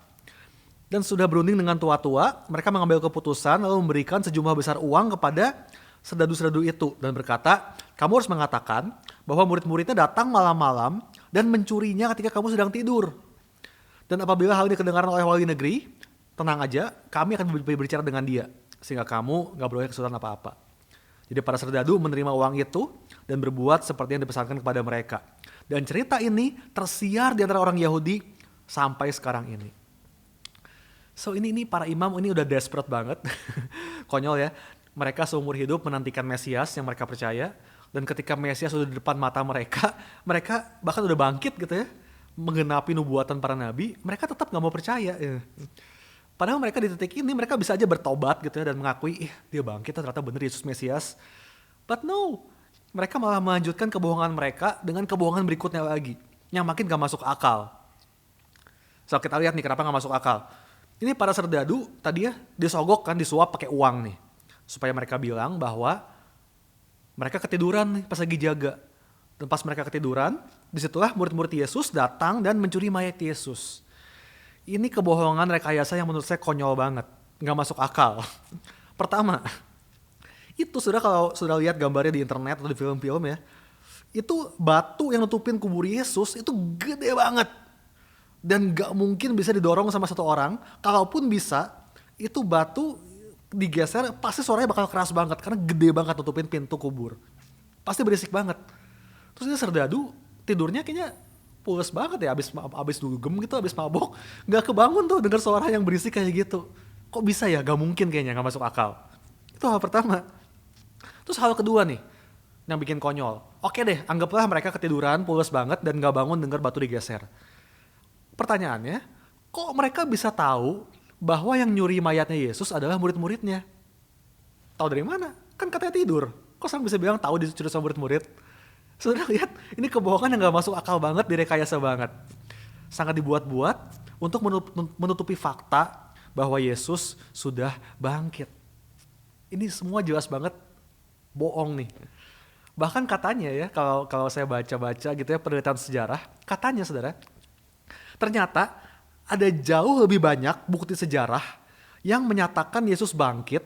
Dan sudah berunding dengan tua-tua, mereka mengambil keputusan lalu memberikan sejumlah besar uang kepada serdadu-serdadu itu dan berkata, kamu harus mengatakan bahwa murid-muridnya datang malam-malam dan mencurinya ketika kamu sedang tidur. Dan apabila hal ini kedengaran oleh wali negeri, tenang aja, kami akan berbicara dengan dia, sehingga kamu gak beroleh kesulitan apa-apa. Jadi para serdadu menerima uang itu dan berbuat seperti yang dipesankan kepada mereka. Dan cerita ini tersiar di antara orang Yahudi sampai sekarang ini. So ini para imam ini udah desperate banget, konyol ya. Mereka seumur hidup menantikan Mesias yang mereka percaya. Dan ketika Mesias sudah di depan mata mereka bahkan udah bangkit gitu ya, menggenapi nubuatan para nabi, mereka tetap gak mau percaya. Padahal mereka di titik ini mereka bisa aja bertobat gitu ya dan mengakui, dia bangkit ternyata bener Yesus Mesias. But no, mereka malah melanjutkan kebohongan mereka dengan kebohongan berikutnya lagi yang makin gak masuk akal. So kita lihat nih kenapa gak masuk akal. Ini para serdadu tadi ya disogok kan, disuap pakai uang nih. Supaya mereka bilang bahwa mereka ketiduran nih pas lagi jaga. Dan pas mereka ketiduran, disitulah murid-murid Yesus datang dan mencuri mayat Yesus. Ini kebohongan rekayasa yang menurut saya konyol banget. Gak masuk akal. Pertama, itu kalau sudah lihat gambarnya di internet atau di film-film ya, itu batu yang nutupin kubur Yesus itu gede banget. Dan gak mungkin bisa didorong sama satu orang. Kalaupun bisa, itu batu digeser pasti suaranya bakal keras banget. Karena gede banget nutupin pintu kubur. Pasti berisik banget. Terus dia serdadu, tidurnya kayaknya pules banget ya, abis dugem gitu, abis mabok. Gak kebangun tuh denger suara yang berisik kayak gitu. Kok bisa ya? Gak mungkin kayaknya, gak masuk akal. Itu hal pertama. Terus hal kedua nih, yang bikin konyol. Oke deh, anggaplah mereka ketiduran, pules banget, dan gak bangun denger batu digeser. Pertanyaannya, kok mereka bisa tahu bahwa yang nyuri mayatnya Yesus adalah murid-muridnya? Tahu dari mana? Kan katanya tidur. Kok sampai bisa bilang tahu dicuri sama murid-murid? Sudah lihat, ini kebohongan yang gak masuk akal banget, direkayasa banget. Sangat dibuat-buat untuk menutupi fakta bahwa Yesus sudah bangkit. Ini semua jelas banget bohong nih. Bahkan katanya ya, kalau saya baca-baca gitu ya penelitian sejarah, katanya saudara, ternyata ada jauh lebih banyak bukti sejarah yang menyatakan Yesus bangkit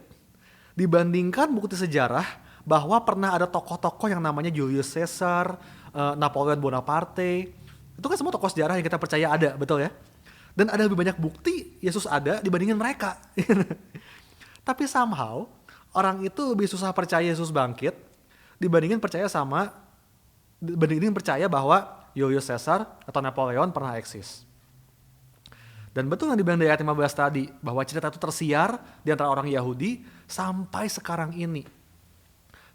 dibandingkan bukti sejarah bahwa pernah ada tokoh-tokoh yang namanya Julius Caesar, Napoleon Bonaparte. Itu kan semua tokoh sejarah yang kita percaya ada, betul ya? Dan ada lebih banyak bukti Yesus ada dibandingin mereka. Tapi somehow, orang itu lebih susah percaya Yesus bangkit dibandingin percaya bahwa Julius Caesar atau Napoleon pernah eksis. Dan betul yang dibilang dari ayat 15 tadi, bahwa cerita itu tersiar di antara orang Yahudi sampai sekarang ini.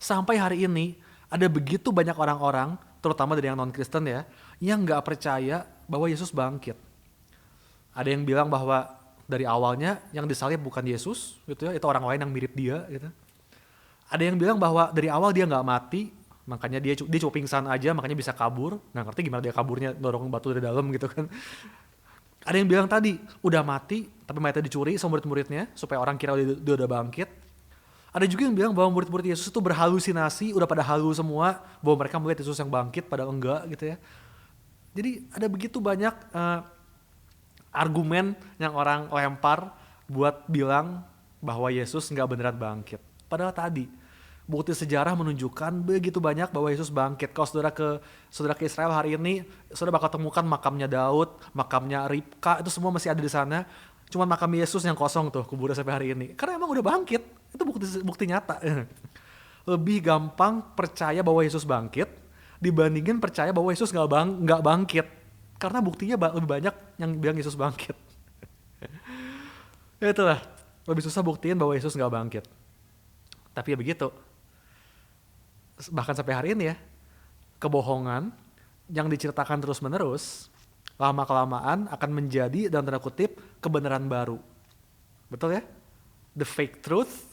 Sampai hari ini ada begitu banyak orang-orang, terutama dari yang non-Kristen ya, yang gak percaya bahwa Yesus bangkit. Ada yang bilang bahwa dari awalnya yang disalib bukan Yesus, gitu ya, itu orang lain yang mirip dia. Gitu. Ada yang bilang bahwa dari awal dia gak mati, makanya dia cuma pingsan aja, makanya bisa kabur. Nggak ngerti gimana dia kaburnya, dorong batu dari dalam gitu kan. Ada yang bilang tadi, udah mati, tapi mayatnya dicuri sama murid-muridnya, supaya orang kira dia udah bangkit. Ada juga yang bilang bahwa murid-murid Yesus itu berhalusinasi, udah pada halu semua, bahwa mereka melihat Yesus yang bangkit, padahal enggak gitu ya. Jadi ada begitu banyak argumen yang orang lempar buat bilang bahwa Yesus enggak beneran bangkit. Padahal tadi, bukti sejarah menunjukkan begitu banyak bahwa Yesus bangkit. Kalau saudara ke Israel hari ini, saudara bakal temukan makamnya Daud, makamnya Ribka, itu semua masih ada di sana. Cuma makam Yesus yang kosong tuh, kuburnya sampai hari ini. Karena emang udah bangkit, itu bukti nyata. Lebih gampang percaya bahwa Yesus bangkit dibandingin percaya bahwa Yesus nggak bangkit. Karena buktinya lebih banyak yang bilang Yesus bangkit. Ya itulah, lebih susah buktiin bahwa Yesus nggak bangkit. Tapi ya begitu. Bahkan sampai hari ini ya, kebohongan yang diceritakan terus-menerus lama-kelamaan akan menjadi dalam tanda kutip kebenaran baru. Betul ya? The fake truth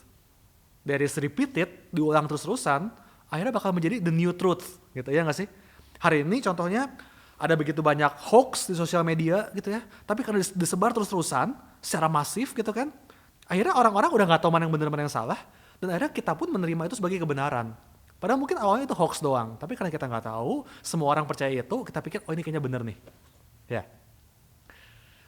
that is repeated, diulang terus-terusan, akhirnya bakal menjadi the new truth, gitu ya nggak sih? Hari ini contohnya ada begitu banyak hoax di sosial media gitu ya, tapi karena disebar terus-terusan secara masif gitu kan, akhirnya orang-orang udah nggak tahu mana yang benar mana yang salah, dan akhirnya kita pun menerima itu sebagai kebenaran. Padahal mungkin awalnya itu hoax doang, tapi karena kita nggak tahu, semua orang percaya itu, kita pikir oh ini kayaknya benar nih. Ya.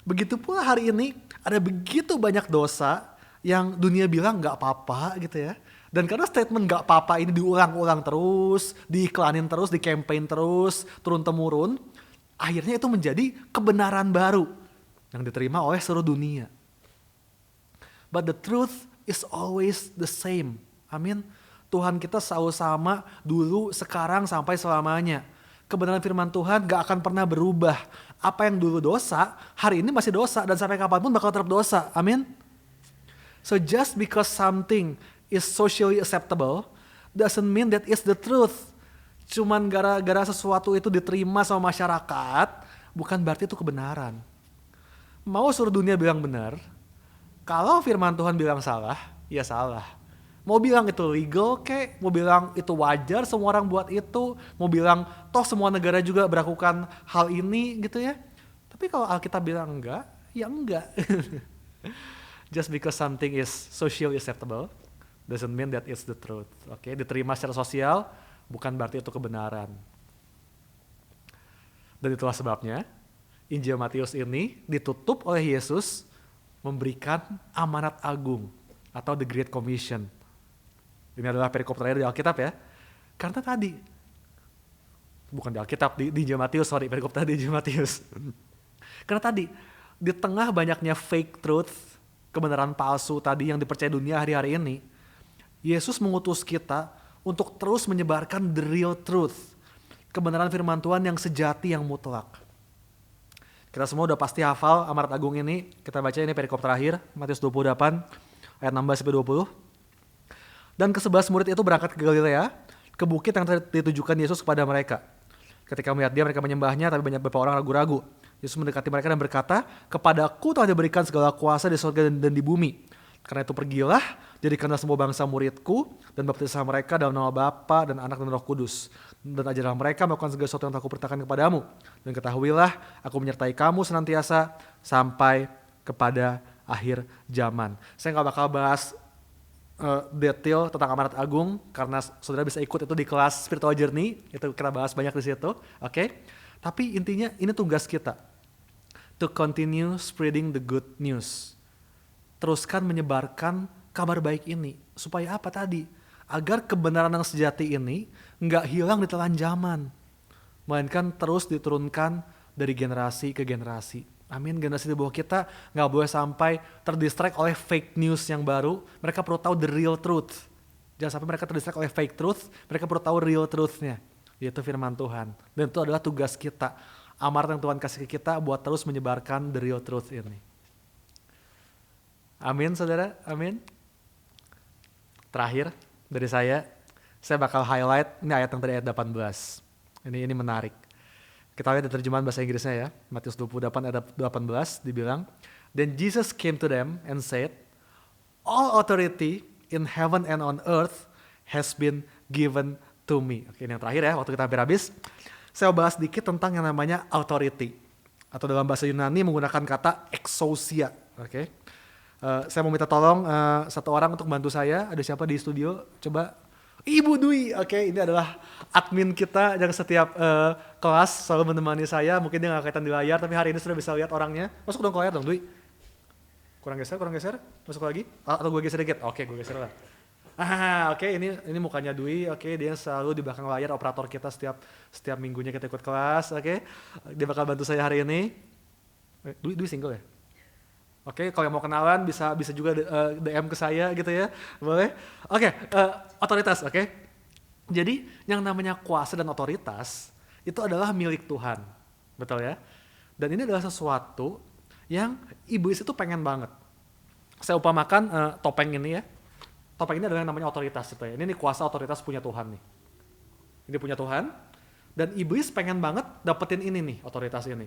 Begitu pula hari ini ada begitu banyak dosa yang dunia bilang gak apa-apa gitu ya. Dan karena statement gak apa-apa ini diulang-ulang terus, diiklanin terus, di-campaign terus, turun-temurun, akhirnya itu menjadi kebenaran baru yang diterima oleh seluruh dunia. But the truth is always the same. Amin. Tuhan kita selalu sama dulu, sekarang, sampai selamanya. Kebenaran firman Tuhan gak akan pernah berubah. Apa yang dulu dosa, hari ini masih dosa, dan sampai kapanpun bakal tetap dosa. Amin. So just because something is socially acceptable doesn't mean that it's the truth. Cuman gara-gara sesuatu itu diterima sama masyarakat, bukan berarti itu kebenaran. Mau seluruh dunia bilang benar, Kalau firman Tuhan bilang salah, ya salah. Mau bilang itu legal kek, mau bilang itu wajar semua orang buat itu, mau bilang toh semua negara juga melakukan hal ini gitu ya. Tapi kalau Alkitab bilang enggak, ya enggak. Just because something is socially acceptable doesn't mean that it's the truth. Oke, diterima secara sosial bukan berarti itu kebenaran. Dan itulah sebabnya Injil Matius ini ditutup oleh Yesus memberikan amanat agung atau the Great Commission. Ini adalah perikop terakhir di Alkitab ya. Karena tadi, bukan di Alkitab, di Injil Matius, perikop tadi di Injil Matius. Karena tadi, di tengah banyaknya fake truth, kebenaran palsu tadi yang dipercaya dunia hari-hari ini, Yesus mengutus kita untuk terus menyebarkan the real truth. Kebenaran firman Tuhan yang sejati, yang mutlak. Kita semua udah pasti hafal amanat agung ini. Kita baca ini perikop terakhir, Matius 28, ayat 16-20. Dan ke-11 murid itu berangkat ke Galilea, ke bukit yang ditujukan Yesus kepada mereka. Ketika melihat dia, mereka menyembahnya, tapi banyak beberapa orang ragu-ragu. Yesus mendekati mereka dan berkata, "Kepadaku telah diberikan segala kuasa di surga dan di bumi. Karena itu pergilah, jadikanlah semua bangsa muridku, dan baptislah mereka dalam nama Bapa dan Anak dan Roh Kudus. Dan ajarlah mereka melakukan segala sesuatu yang aku perintahkan kepadamu. Dan ketahuilah, aku menyertai kamu senantiasa sampai kepada akhir zaman." Saya gak bakal bahas detail tentang amanat agung, karena saudara bisa ikut itu di kelas Spiritual Journey, itu kita bahas banyak di situ, oke? Tapi intinya ini tugas kita, to continue spreading the good news. Teruskan menyebarkan kabar baik ini, supaya apa tadi? Agar kebenaran yang sejati ini nggak hilang di telan zaman, melainkan terus diturunkan dari generasi ke generasi. Amin, generasi di bawah kita nggak boleh sampai terdistract oleh fake news yang baru. Mereka perlu tahu the real truth. Jangan sampai mereka terdistract oleh fake truth, mereka perlu tahu real truth-nya, yaitu firman Tuhan. Dan itu adalah tugas kita, amanat yang Tuhan kasih ke kita buat terus menyebarkan the real truth ini. Amin, saudara, amin. Terakhir dari saya bakal highlight ini ayat yang tadi ayat 18. Ini menarik. Kita lihat di terjemahan bahasa Inggrisnya ya. Matius 28 ayat 18 dibilang, "Then Jesus came to them and said, all authority in heaven and on earth has been given to me." Oke, ini yang terakhir ya, waktu kita hampir habis. Saya bahas sedikit tentang yang namanya authority. Atau dalam bahasa Yunani menggunakan kata exousia. Oke. Saya mau minta tolong satu orang untuk bantu saya. Ada siapa di studio? Coba. Ibu Dwi, oke, ini adalah admin kita yang setiap kelas selalu menemani saya. Mungkin dia gak kelihatan di layar, tapi hari ini sudah bisa lihat orangnya. Masuk dong ke layar dong, Dwi. Kurang geser. Masuk lagi. Atau gue geser dikit? Oke, gue geser lah. Oke, ini mukanya Dwi. Oke, dia selalu di belakang layar, operator kita setiap minggunya kita ikut kelas. Oke, dia bakal bantu saya hari ini. Dwi single ya? Oke, kalau yang mau kenalan bisa juga DM ke saya gitu ya, boleh. Oke, otoritas, oke. Jadi yang namanya kuasa dan otoritas itu adalah milik Tuhan, betul ya. Dan ini adalah sesuatu yang iblis itu pengen banget. Saya upamakan topeng ini ya. Topeng ini adalah yang namanya otoritas gitu ya. Ini kuasa otoritas punya Tuhan nih. Ini punya Tuhan, dan iblis pengen banget dapetin ini nih, otoritas ini.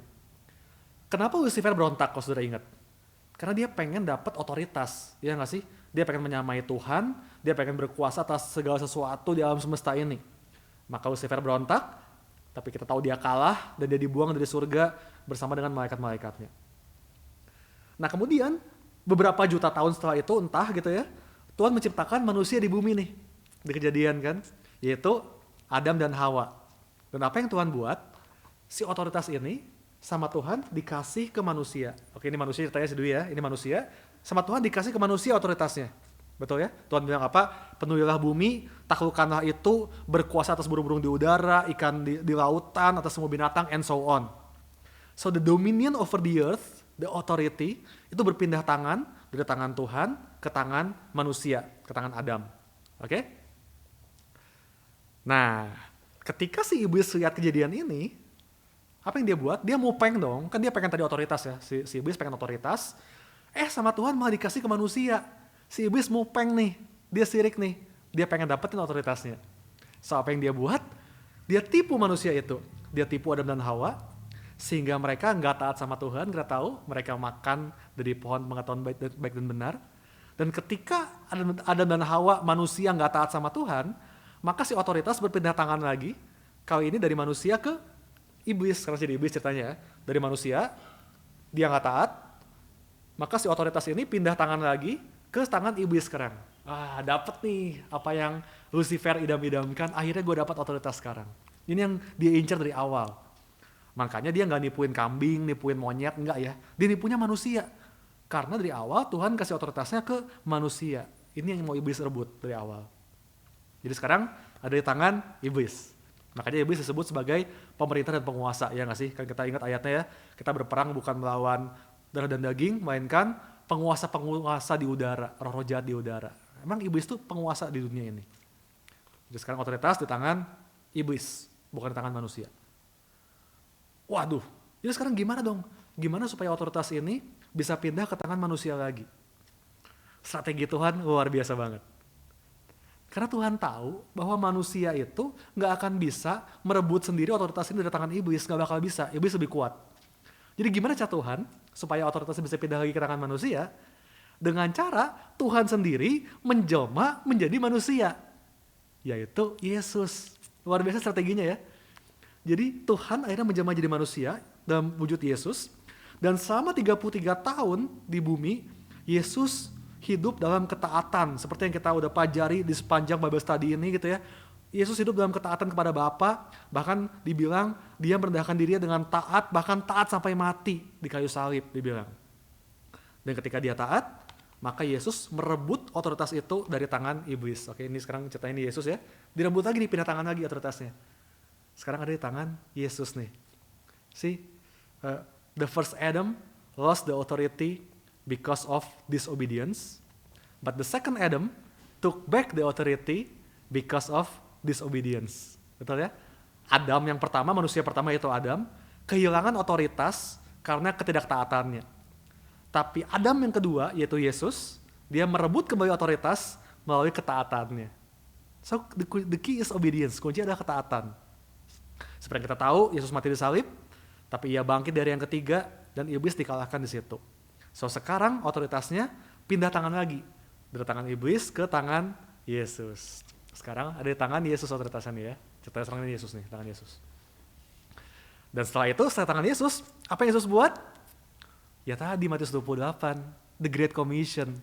Kenapa Lucifer berontak kalau saudara ingat? Karena dia pengen dapat otoritas, ya nggak sih? Dia pengen menyamai Tuhan, dia pengen berkuasa atas segala sesuatu di alam semesta ini. Maka Lucifer berontak, tapi kita tahu dia kalah dan dia dibuang dari surga bersama dengan malaikat-malaikatnya. Nah kemudian beberapa juta tahun setelah itu entah gitu ya, Tuhan menciptakan manusia di bumi nih, di Kejadian kan, yaitu Adam dan Hawa. Dan apa yang Tuhan buat? Si otoritas ini sama Tuhan dikasih ke manusia. Oke, ini manusia ceritanya si Dwi ya, ini manusia. Sama Tuhan dikasih ke manusia otoritasnya. Betul ya? Tuhan bilang apa? Penuhilah bumi, taklukkanlah itu, berkuasa atas burung-burung di udara, ikan di lautan, atas semua binatang, and so on. So the dominion over the earth, the authority, itu berpindah tangan dari tangan Tuhan ke tangan manusia, ke tangan Adam. Oke? Nah, ketika si iblis lihat kejadian ini, apa yang dia buat? Dia mau dong, kan dia pengen tadi otoritas ya, si iblis pengen otoritas, sama Tuhan malah dikasih ke manusia. Si iblis mau nih, dia sirik nih, dia pengen dapetin otoritasnya. So apa yang dia buat? Dia tipu manusia itu, dia tipu Adam dan Hawa, sehingga mereka nggak taat sama Tuhan, nggak tahu, mereka makan dari pohon pengetahuan baik dan benar. Dan ketika Adam dan Hawa manusia nggak taat sama Tuhan, maka si otoritas berpindah tangan lagi, kali ini dari manusia ke iblis, karena jadi iblis ceritanya ya. Dari manusia, dia nggak taat, maka si otoritas ini pindah tangan lagi ke tangan iblis sekarang. Dapet nih apa yang Lucifer idam-idamkan, akhirnya gue dapat otoritas sekarang. Ini yang dia incar dari awal. Makanya dia nggak nipuin kambing, nipuin monyet, enggak ya. Dia nipunya manusia. Karena dari awal Tuhan kasih otoritasnya ke manusia. Ini yang mau iblis rebut dari awal. Jadi sekarang ada di tangan iblis. Makanya iblis disebut sebagai pemerintah dan penguasa, ya nggak sih? Kan kita ingat ayatnya ya, kita berperang bukan melawan darah dan daging, melainkan penguasa-penguasa di udara, roh-roh jahat di udara. Emang iblis itu penguasa di dunia ini. Jadi sekarang otoritas di tangan iblis, bukan di tangan manusia. Waduh, jadi sekarang gimana dong? Gimana supaya otoritas ini bisa pindah ke tangan manusia lagi? Strategi Tuhan luar biasa banget. Karena Tuhan tahu bahwa manusia itu gak akan bisa merebut sendiri otoritas ini dari tangan iblis, gak bakal bisa, iblis lebih kuat. Jadi gimana cara Tuhan supaya otoritasnya bisa pindah lagi ke tangan manusia? Dengan cara Tuhan sendiri menjelma menjadi manusia, yaitu Yesus. Luar biasa strateginya ya. Jadi Tuhan akhirnya menjelma jadi manusia dalam wujud Yesus. Dan selama 33 tahun di bumi, Yesus hidup dalam ketaatan. Seperti yang kita udah pelajari di sepanjang Bible Study ini gitu ya. Yesus hidup dalam ketaatan kepada Bapa. Bahkan dibilang dia merendahkan dirinya dengan taat, bahkan taat sampai mati di kayu salib dibilang. Dan ketika dia taat, maka Yesus merebut otoritas itu dari tangan iblis. Oke, ini sekarang ceritain ini Yesus ya. Direbut lagi, dipindah tangan lagi otoritasnya. Sekarang ada di tangan Yesus nih. See, the first Adam lost the authority because of disobedience, but the second Adam took back the authority because of disobedience. Betul ya? Adam yang pertama, manusia pertama itu Adam, kehilangan otoritas karena ketidaktaatannya. Tapi Adam yang kedua, yaitu Yesus, dia merebut kembali otoritas melalui ketaatannya. So, the key is obedience, kunci adalah ketaatan. Seperti yang kita tahu, Yesus mati di salib, tapi ia bangkit dari yang ketiga, dan iblis dikalahkan di situ. So sekarang otoritasnya pindah tangan lagi, dari tangan iblis ke tangan Yesus. Sekarang ada di tangan Yesus otoritasnya nih ya. Ceritanya sekarang ini Yesus nih, tangan Yesus. Dan setelah itu, setelah tangan Yesus, apa yang Yesus buat? Ya tadi Matius 28, the Great Commission.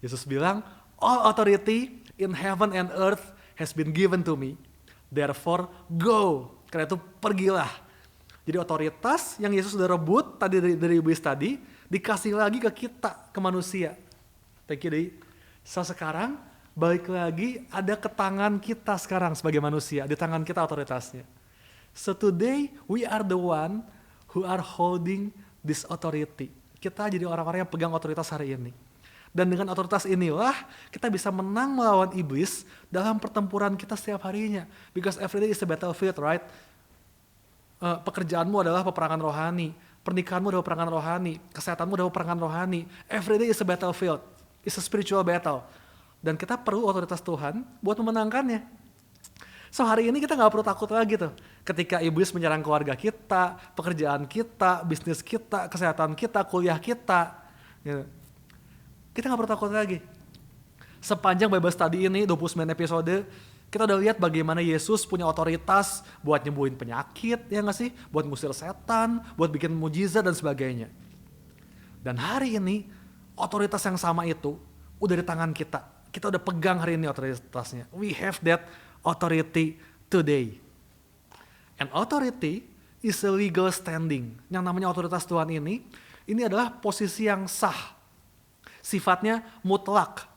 Yesus bilang, all authority in heaven and earth has been given to me. Therefore go. Karena itu pergilah. Jadi otoritas yang Yesus sudah rebut tadi dari iblis tadi, dikasih lagi ke kita, ke manusia. Thank you, Dei. So sekarang balik lagi ada ke tangan kita sekarang sebagai manusia, di tangan kita otoritasnya. So today we are the one who are holding this authority. Kita jadi orang-orang yang pegang otoritas hari ini. Dan dengan otoritas inilah kita bisa menang melawan iblis dalam pertempuran kita setiap harinya. Because every day is a battlefield, right? Pekerjaanmu adalah peperangan rohani. Pernikahanmu adalah peperangan rohani. Kesehatanmu adalah peperangan rohani. Every day is a battlefield. It's a spiritual battle. Dan kita perlu otoritas Tuhan buat memenangkannya. So hari ini kita gak perlu takut lagi tuh. Ketika iblis menyerang keluarga kita, pekerjaan kita, bisnis kita, kesehatan kita, kuliah kita. Gitu. Kita gak perlu takut lagi. Sepanjang Bible Study ini, 29 episode, kita udah lihat bagaimana Yesus punya otoritas buat nyembuhin penyakit, ya gak sih? Buat ngusir setan, buat bikin mujizat dan sebagainya. Dan hari ini, otoritas yang sama itu udah di tangan kita. Kita udah pegang hari ini otoritasnya. We have that authority today. And authority is a legal standing. Yang namanya otoritas Tuhan ini adalah posisi yang sah. Sifatnya mutlak.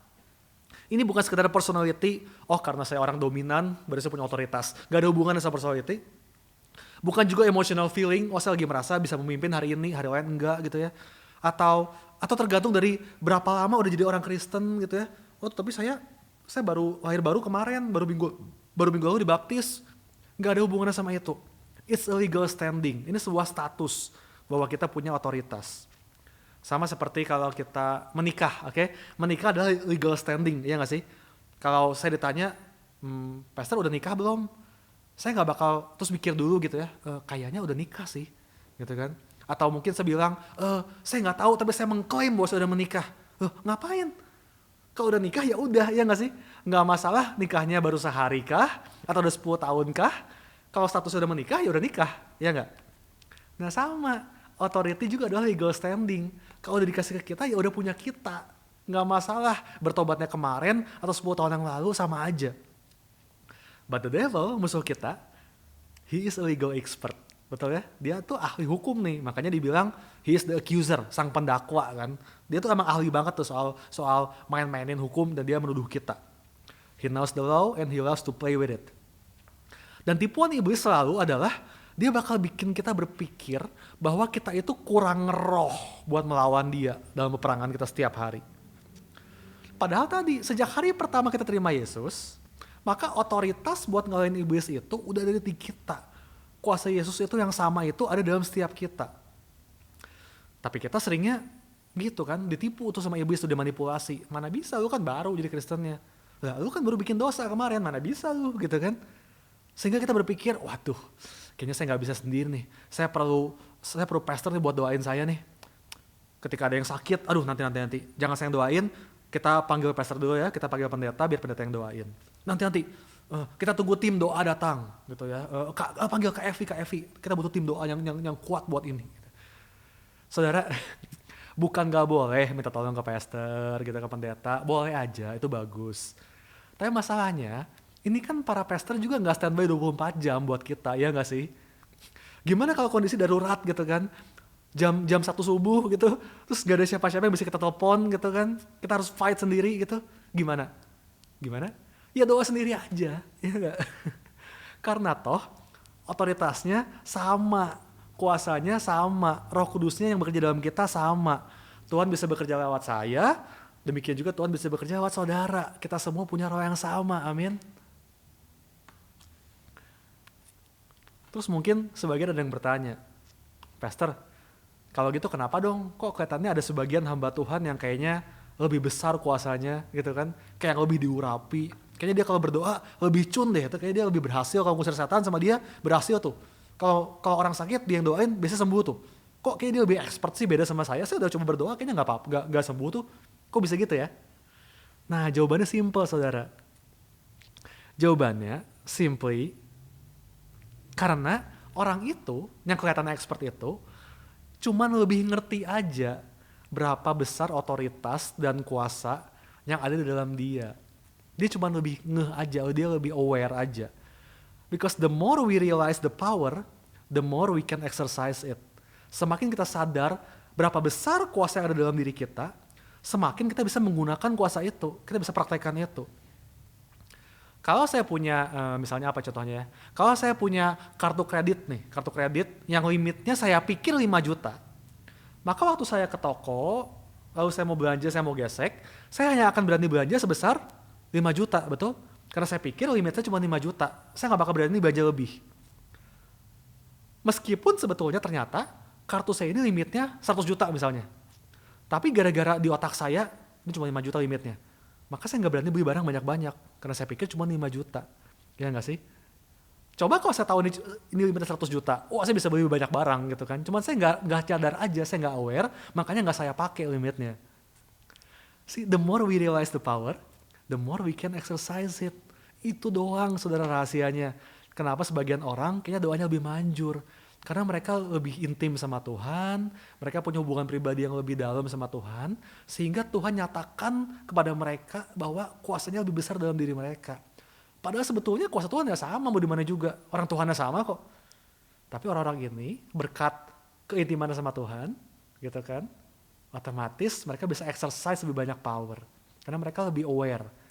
Ini bukan sekedar personality, oh karena saya orang dominan, berarti saya punya otoritas. Gak ada hubungannya sama personality. Bukan juga emotional feeling, oh saya lagi merasa bisa memimpin hari ini, hari lain enggak gitu ya. Atau tergantung dari berapa lama udah jadi orang Kristen gitu ya. Oh tapi saya baru lahir baru kemarin, baru minggu lalu dibaptis. Gak ada hubungannya sama itu. It's a legal standing. Ini sebuah status bahwa kita punya otoritas. Sama seperti kalau kita menikah, oke? Menikah adalah legal standing, iya gak sih? Kalau saya ditanya, Pastor udah nikah belum? Saya gak bakal terus mikir dulu gitu ya, kayaknya udah nikah sih. gitu kan? Atau mungkin saya bilang, saya nggak tahu tapi saya mengklaim bahwa saya sudah menikah. Ngapain? Kalau udah nikah ya udah, ya nggak sih? Nggak masalah nikahnya baru sehari kah? Atau udah 10 tahun kah? Kalau status sudah menikah ya udah nikah, ya nggak? Nah sama, authority juga adalah legal standing. Kalau udah dikasih ke kita ya udah punya kita. Nggak masalah bertobatnya kemarin atau 10 tahun yang lalu sama aja. But the devil, musuh kita, he is a legal expert. Betul ya? Dia tuh ahli hukum nih, makanya dibilang he is the accuser, sang pendakwa kan. Dia tuh emang ahli banget tuh soal main-mainin hukum dan dia menuduh kita. He knows the law and he loves to play with it. Dan tipuan iblis selalu adalah dia bakal bikin kita berpikir bahwa kita itu kurang roh buat melawan dia dalam peperangan kita setiap hari. Padahal tadi, sejak hari pertama kita terima Yesus, maka otoritas buat ngalahin iblis itu udah ada di kita. Kuasa Yesus itu yang sama itu ada dalam setiap kita. Tapi kita seringnya gitu kan, ditipu tuh sama iblis tuh, dimanipulasi. Mana bisa, lu kan baru jadi Kristennya. Lah lu kan baru bikin dosa kemarin, mana bisa lu gitu kan. Sehingga kita berpikir, waduh kayaknya saya gak bisa sendiri nih. Saya perlu pastor nih buat doain saya nih. Ketika ada yang sakit, aduh nanti. Jangan saya yang doain, kita panggil pastor dulu ya, kita panggil pendeta biar pendeta yang doain. Nanti. Kita tunggu tim doa datang gitu ya. Panggil Kak Evi, kita butuh tim doa yang kuat buat ini. Saudara, bukan gak boleh minta tolong ke pastor gitu, ke pendeta, boleh aja, itu bagus. Tapi masalahnya, ini kan para pastor juga gak standby 24 jam buat kita, ya gak sih? Gimana kalau kondisi darurat gitu kan, jam 1 subuh gitu, terus gak ada siapa-siapa yang bisa kita telepon gitu kan, kita harus fight sendiri gitu, gimana? Ya doa sendiri aja, ya gak? Karena toh otoritasnya sama, kuasanya sama, Roh Kudusnya yang bekerja dalam kita sama. Tuhan bisa bekerja lewat saya, demikian juga Tuhan bisa bekerja lewat saudara. Kita semua punya roh yang sama, amin. Terus mungkin sebagian ada yang bertanya, Pastor, kalau gitu kenapa dong? Kok kelihatannya ada sebagian hamba Tuhan yang kayaknya lebih besar kuasanya gitu kan? Kayak yang lebih diurapi. Kayaknya dia kalau berdoa lebih cun deh, kayaknya dia lebih berhasil kalau ngusir setan sama dia berhasil tuh. Kalau orang sakit dia yang doain biasanya sembuh tuh. Kok kayaknya dia lebih expert sih beda sama saya udah coba berdoa kayaknya nggak sembuh tuh. Kok bisa gitu ya? Nah jawabannya simple saudara. Jawabannya simply karena orang itu yang kelihatan expert itu cuman lebih ngerti aja berapa besar otoritas dan kuasa yang ada di dalam dia. Dia cuma lebih ngeh aja, dia lebih aware aja. Because the more we realize the power, the more we can exercise it. Semakin kita sadar berapa besar kuasa yang ada dalam diri kita, semakin kita bisa menggunakan kuasa itu, kita bisa praktekkan itu. Kalau saya punya, misalnya apa contohnya ya, kalau saya punya kartu kredit yang limitnya saya pikir 5 juta, maka waktu saya ke toko, lalu saya mau belanja, saya mau gesek, saya hanya akan berani belanja sebesar 5 juta, betul? Karena saya pikir limitnya cuma 5 juta. Saya gak bakal berani belanja lebih. Meskipun sebetulnya ternyata kartu saya ini limitnya 100 juta misalnya. Tapi gara-gara di otak saya, ini cuma 5 juta limitnya. Maka saya gak berani beli barang banyak-banyak. Karena saya pikir cuma 5 juta. Ya gak sih? Coba kalau saya tahu ini limitnya 100 juta, saya bisa beli banyak barang gitu kan. Cuman saya gak cadar aja, saya gak aware, makanya gak saya pakai limitnya. See, the more we realize the power, the more we can exercise it. Itu doang saudara rahasianya. Kenapa sebagian orang kayaknya doanya lebih manjur. Karena mereka lebih intim sama Tuhan, mereka punya hubungan pribadi yang lebih dalam sama Tuhan, sehingga Tuhan nyatakan kepada mereka bahwa kuasanya lebih besar dalam diri mereka. Padahal sebetulnya kuasa Tuhan ya sama, mau dimana juga. Orang Tuhannya sama kok. Tapi orang-orang ini berkat keintiman sama Tuhan, gitu kan, otomatis mereka bisa exercise lebih banyak power. Karena mereka lebih aware.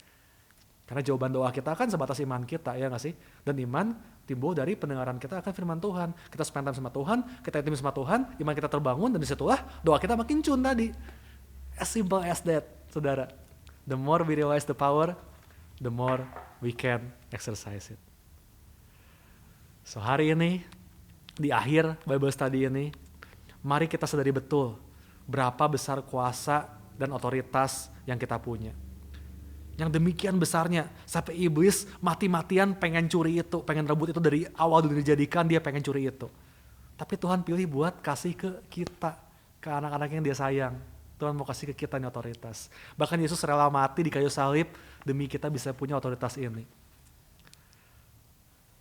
Karena jawaban doa kita kan sebatas iman kita, ya gak sih? Dan iman timbul dari pendengaran kita akan firman Tuhan. Kita spend time sama Tuhan, kita intim sama Tuhan, iman kita terbangun, dan disitulah doa kita makin cun tadi. As simple as that, saudara. The more we realize the power, the more we can exercise it. So hari ini, di akhir Bible study ini, mari kita sadari betul berapa besar kuasa dan otoritas yang kita punya. Yang demikian besarnya, sampai iblis mati-matian pengen curi itu, pengen rebut itu dari awal dunia dijadikan, dia pengen curi itu. Tapi Tuhan pilih buat kasih ke kita, ke anak-anak yang dia sayang. Tuhan mau kasih ke kita nih otoritas. Bahkan Yesus rela mati di kayu salib demi kita bisa punya otoritas ini.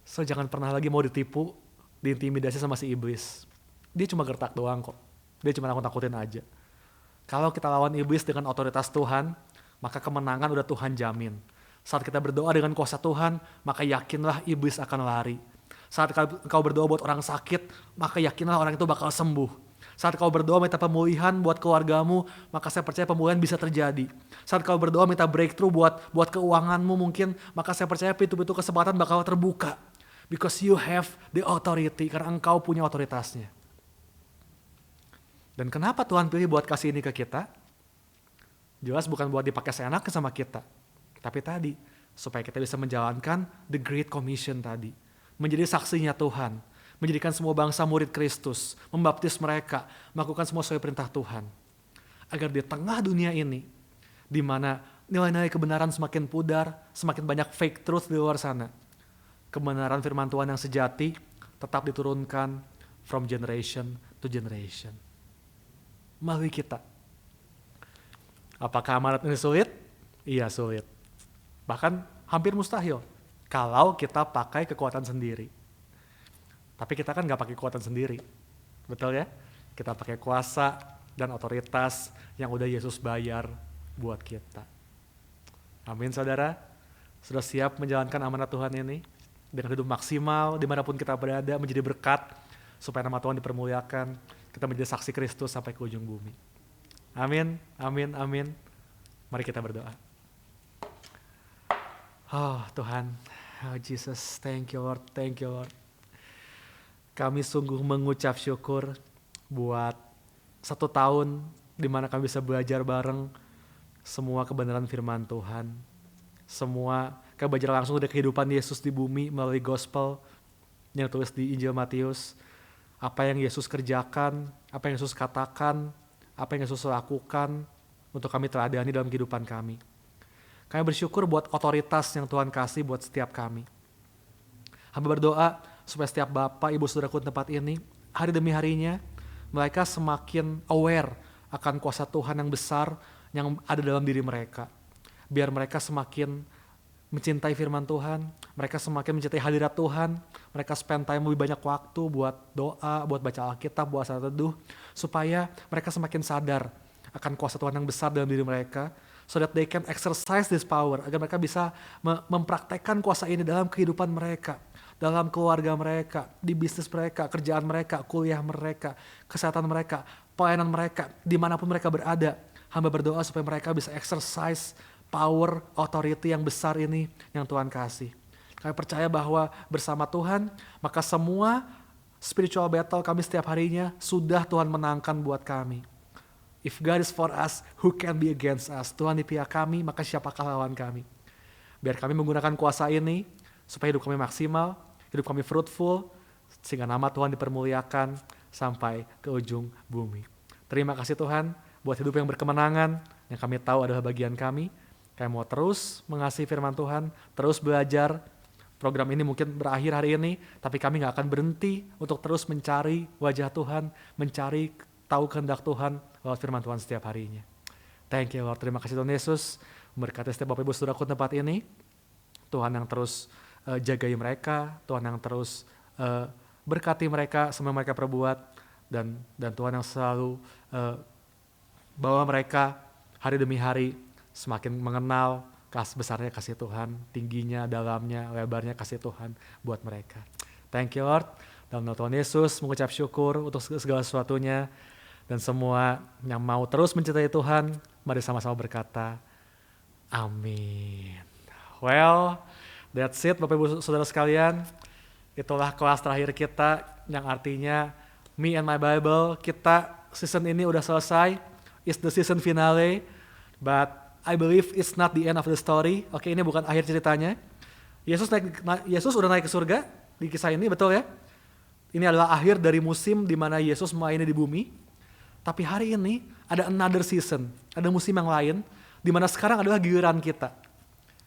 So jangan pernah lagi mau ditipu, diintimidasi sama si iblis. Dia cuma gertak doang kok. Dia cuma nakut-nakutin aja. Kalau kita lawan iblis dengan otoritas Tuhan, maka kemenangan udah Tuhan jamin. Saat kita berdoa dengan kuasa Tuhan, maka yakinlah iblis akan lari. Saat kau berdoa buat orang sakit, maka yakinlah orang itu bakal sembuh. Saat kau berdoa minta pemulihan buat keluargamu, maka saya percaya pemulihan bisa terjadi. Saat kau berdoa minta breakthrough buat keuanganmu mungkin, maka saya percaya pintu-pintu kesempatan bakal terbuka. Because you have the authority, karena engkau punya otoritasnya. Dan kenapa Tuhan pilih buat kasih ini ke kita? Jelas bukan buat dipakai seenaknya sama kita. Tapi tadi, supaya kita bisa menjalankan the Great Commission tadi. Menjadi saksinya Tuhan. Menjadikan semua bangsa murid Kristus. Membaptis mereka. Melakukan semua sesuai perintah Tuhan. Agar di tengah dunia ini, di mana nilai-nilai kebenaran semakin pudar, semakin banyak fake truth di luar sana. Kebenaran firman Tuhan yang sejati tetap diturunkan from generation to generation. Melalui kita. Apakah amanat ini sulit? Iya sulit. Bahkan hampir mustahil kalau kita pakai kekuatan sendiri. Tapi kita kan gak pakai kekuatan sendiri. Betul ya? Kita pakai kuasa dan otoritas yang udah Yesus bayar buat kita. Amin saudara. Sudah siap menjalankan amanat Tuhan ini? Dengan hidup maksimal dimanapun kita berada, menjadi berkat supaya nama Tuhan dipermuliakan. Kita menjadi saksi Kristus sampai ke ujung bumi. Amin, amin, amin. Mari kita berdoa. Oh Tuhan, oh Jesus, thank you Lord, thank you Lord. Kami sungguh mengucap syukur buat 1 tahun di mana kami bisa belajar bareng semua kebenaran firman Tuhan. Semua kami belajar langsung dari kehidupan Yesus di bumi melalui gospel yang tulis di Injil Matius. Apa yang Yesus kerjakan, apa yang Yesus katakan, apa yang Yesus lakukan untuk kami teladani dalam kehidupan kami. Kami bersyukur buat otoritas yang Tuhan kasih buat setiap kami. Hamba berdoa supaya setiap bapak, ibu, saudaraku di tempat ini, hari demi harinya, mereka semakin aware akan kuasa Tuhan yang besar yang ada dalam diri mereka. Biar mereka semakin mencintai firman Tuhan, mereka semakin mencintai hadirat Tuhan, mereka spend time lebih banyak waktu buat doa, buat baca Alkitab, buat saat teduh, supaya mereka semakin sadar akan kuasa Tuhan yang besar dalam diri mereka, so that they can exercise this power, agar mereka bisa mempraktekkan kuasa ini dalam kehidupan mereka, dalam keluarga mereka, di bisnis mereka, kerjaan mereka, kuliah mereka, kesehatan mereka, pelayanan mereka, dimanapun mereka berada. Hamba berdoa supaya mereka bisa exercise power, authority yang besar ini yang Tuhan kasih. Kami percaya bahwa bersama Tuhan, maka semua spiritual battle kami setiap harinya sudah Tuhan menangkan buat kami. If God is for us, who can be against us? Tuhan di pihak kami, maka siapakah lawan kami? Biar kami menggunakan kuasa ini, supaya hidup kami maksimal, hidup kami fruitful, sehingga nama Tuhan dipermuliakan sampai ke ujung bumi. Terima kasih Tuhan, buat hidup yang berkemenangan, yang kami tahu adalah bagian kami. Kami mau terus mengasihi firman Tuhan, terus belajar. Program ini mungkin berakhir hari ini, tapi kami gak akan berhenti untuk terus mencari wajah Tuhan, mencari tahu kehendak Tuhan lewat firman Tuhan setiap harinya. Thank you Lord, terima kasih Tuhan Yesus. Memberkati setiap Bapak Ibu Saudaraku tempat ini. Tuhan yang terus jagai mereka, Tuhan yang terus berkati mereka, semua mereka perbuat. Dan Tuhan yang selalu bawa mereka hari demi hari semakin mengenal besarnya kasih Tuhan, tingginya, dalamnya, lebarnya kasih Tuhan buat mereka. Thank you Lord. Dalam nama Tuhan Yesus mengucap syukur untuk segala sesuatunya. Dan semua yang mau terus mencintai Tuhan, mari sama-sama berkata, amin. Well, that's it Bapak Ibu Saudara sekalian. Itulah kelas terakhir kita yang artinya Me and My Bible. Kita season ini udah selesai. It's the season finale. But I believe it's not the end of the story. Oke, ini bukan akhir ceritanya. Yesus udah naik ke surga di kisah ini, betul ya? Ini adalah akhir dari musim di mana Yesus melayani di bumi. Tapi hari ini ada another season, ada musim yang lain, di mana sekarang adalah giliran kita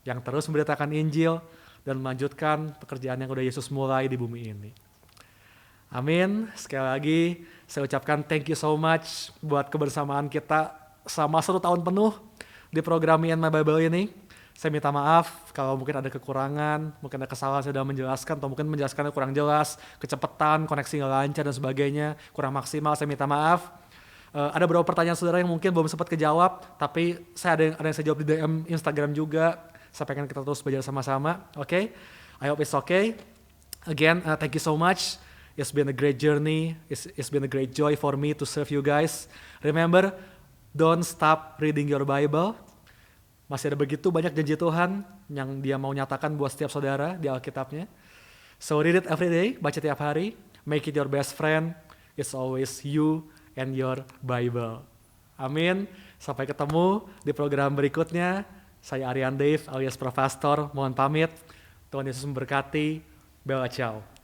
yang terus memberitakan Injil dan melanjutkan pekerjaan yang udah Yesus mulai di bumi ini. Amin. Sekali lagi saya ucapkan thank you so much buat kebersamaan kita selama 1 tahun penuh di program Me and My Bible ini. Saya minta maaf kalau mungkin ada kekurangan, mungkin ada kesalahan saya sudah menjelaskan, atau mungkin menjelaskannya kurang jelas, kecepatan, koneksi nggak lancar dan sebagainya, kurang maksimal, saya minta maaf. Ada beberapa pertanyaan saudara yang mungkin belum sempat kejawab, tapi ada yang saya jawab di DM Instagram juga. Saya pengen kita terus belajar sama-sama, oke? I hope it's okay. Again, thank you so much. It's been a great journey. It's been a great joy for me to serve you guys. Remember, don't stop reading your Bible. Masih ada begitu banyak janji Tuhan yang Dia mau nyatakan buat setiap saudara di Alkitabnya. So read it every day, baca tiap hari. Make it your best friend. It's always you and your Bible. Amin. Sampai ketemu di program berikutnya. Saya Aryan Dave alias Profastor. Mohon pamit. Tuhan Yesus memberkati. Bella ciao.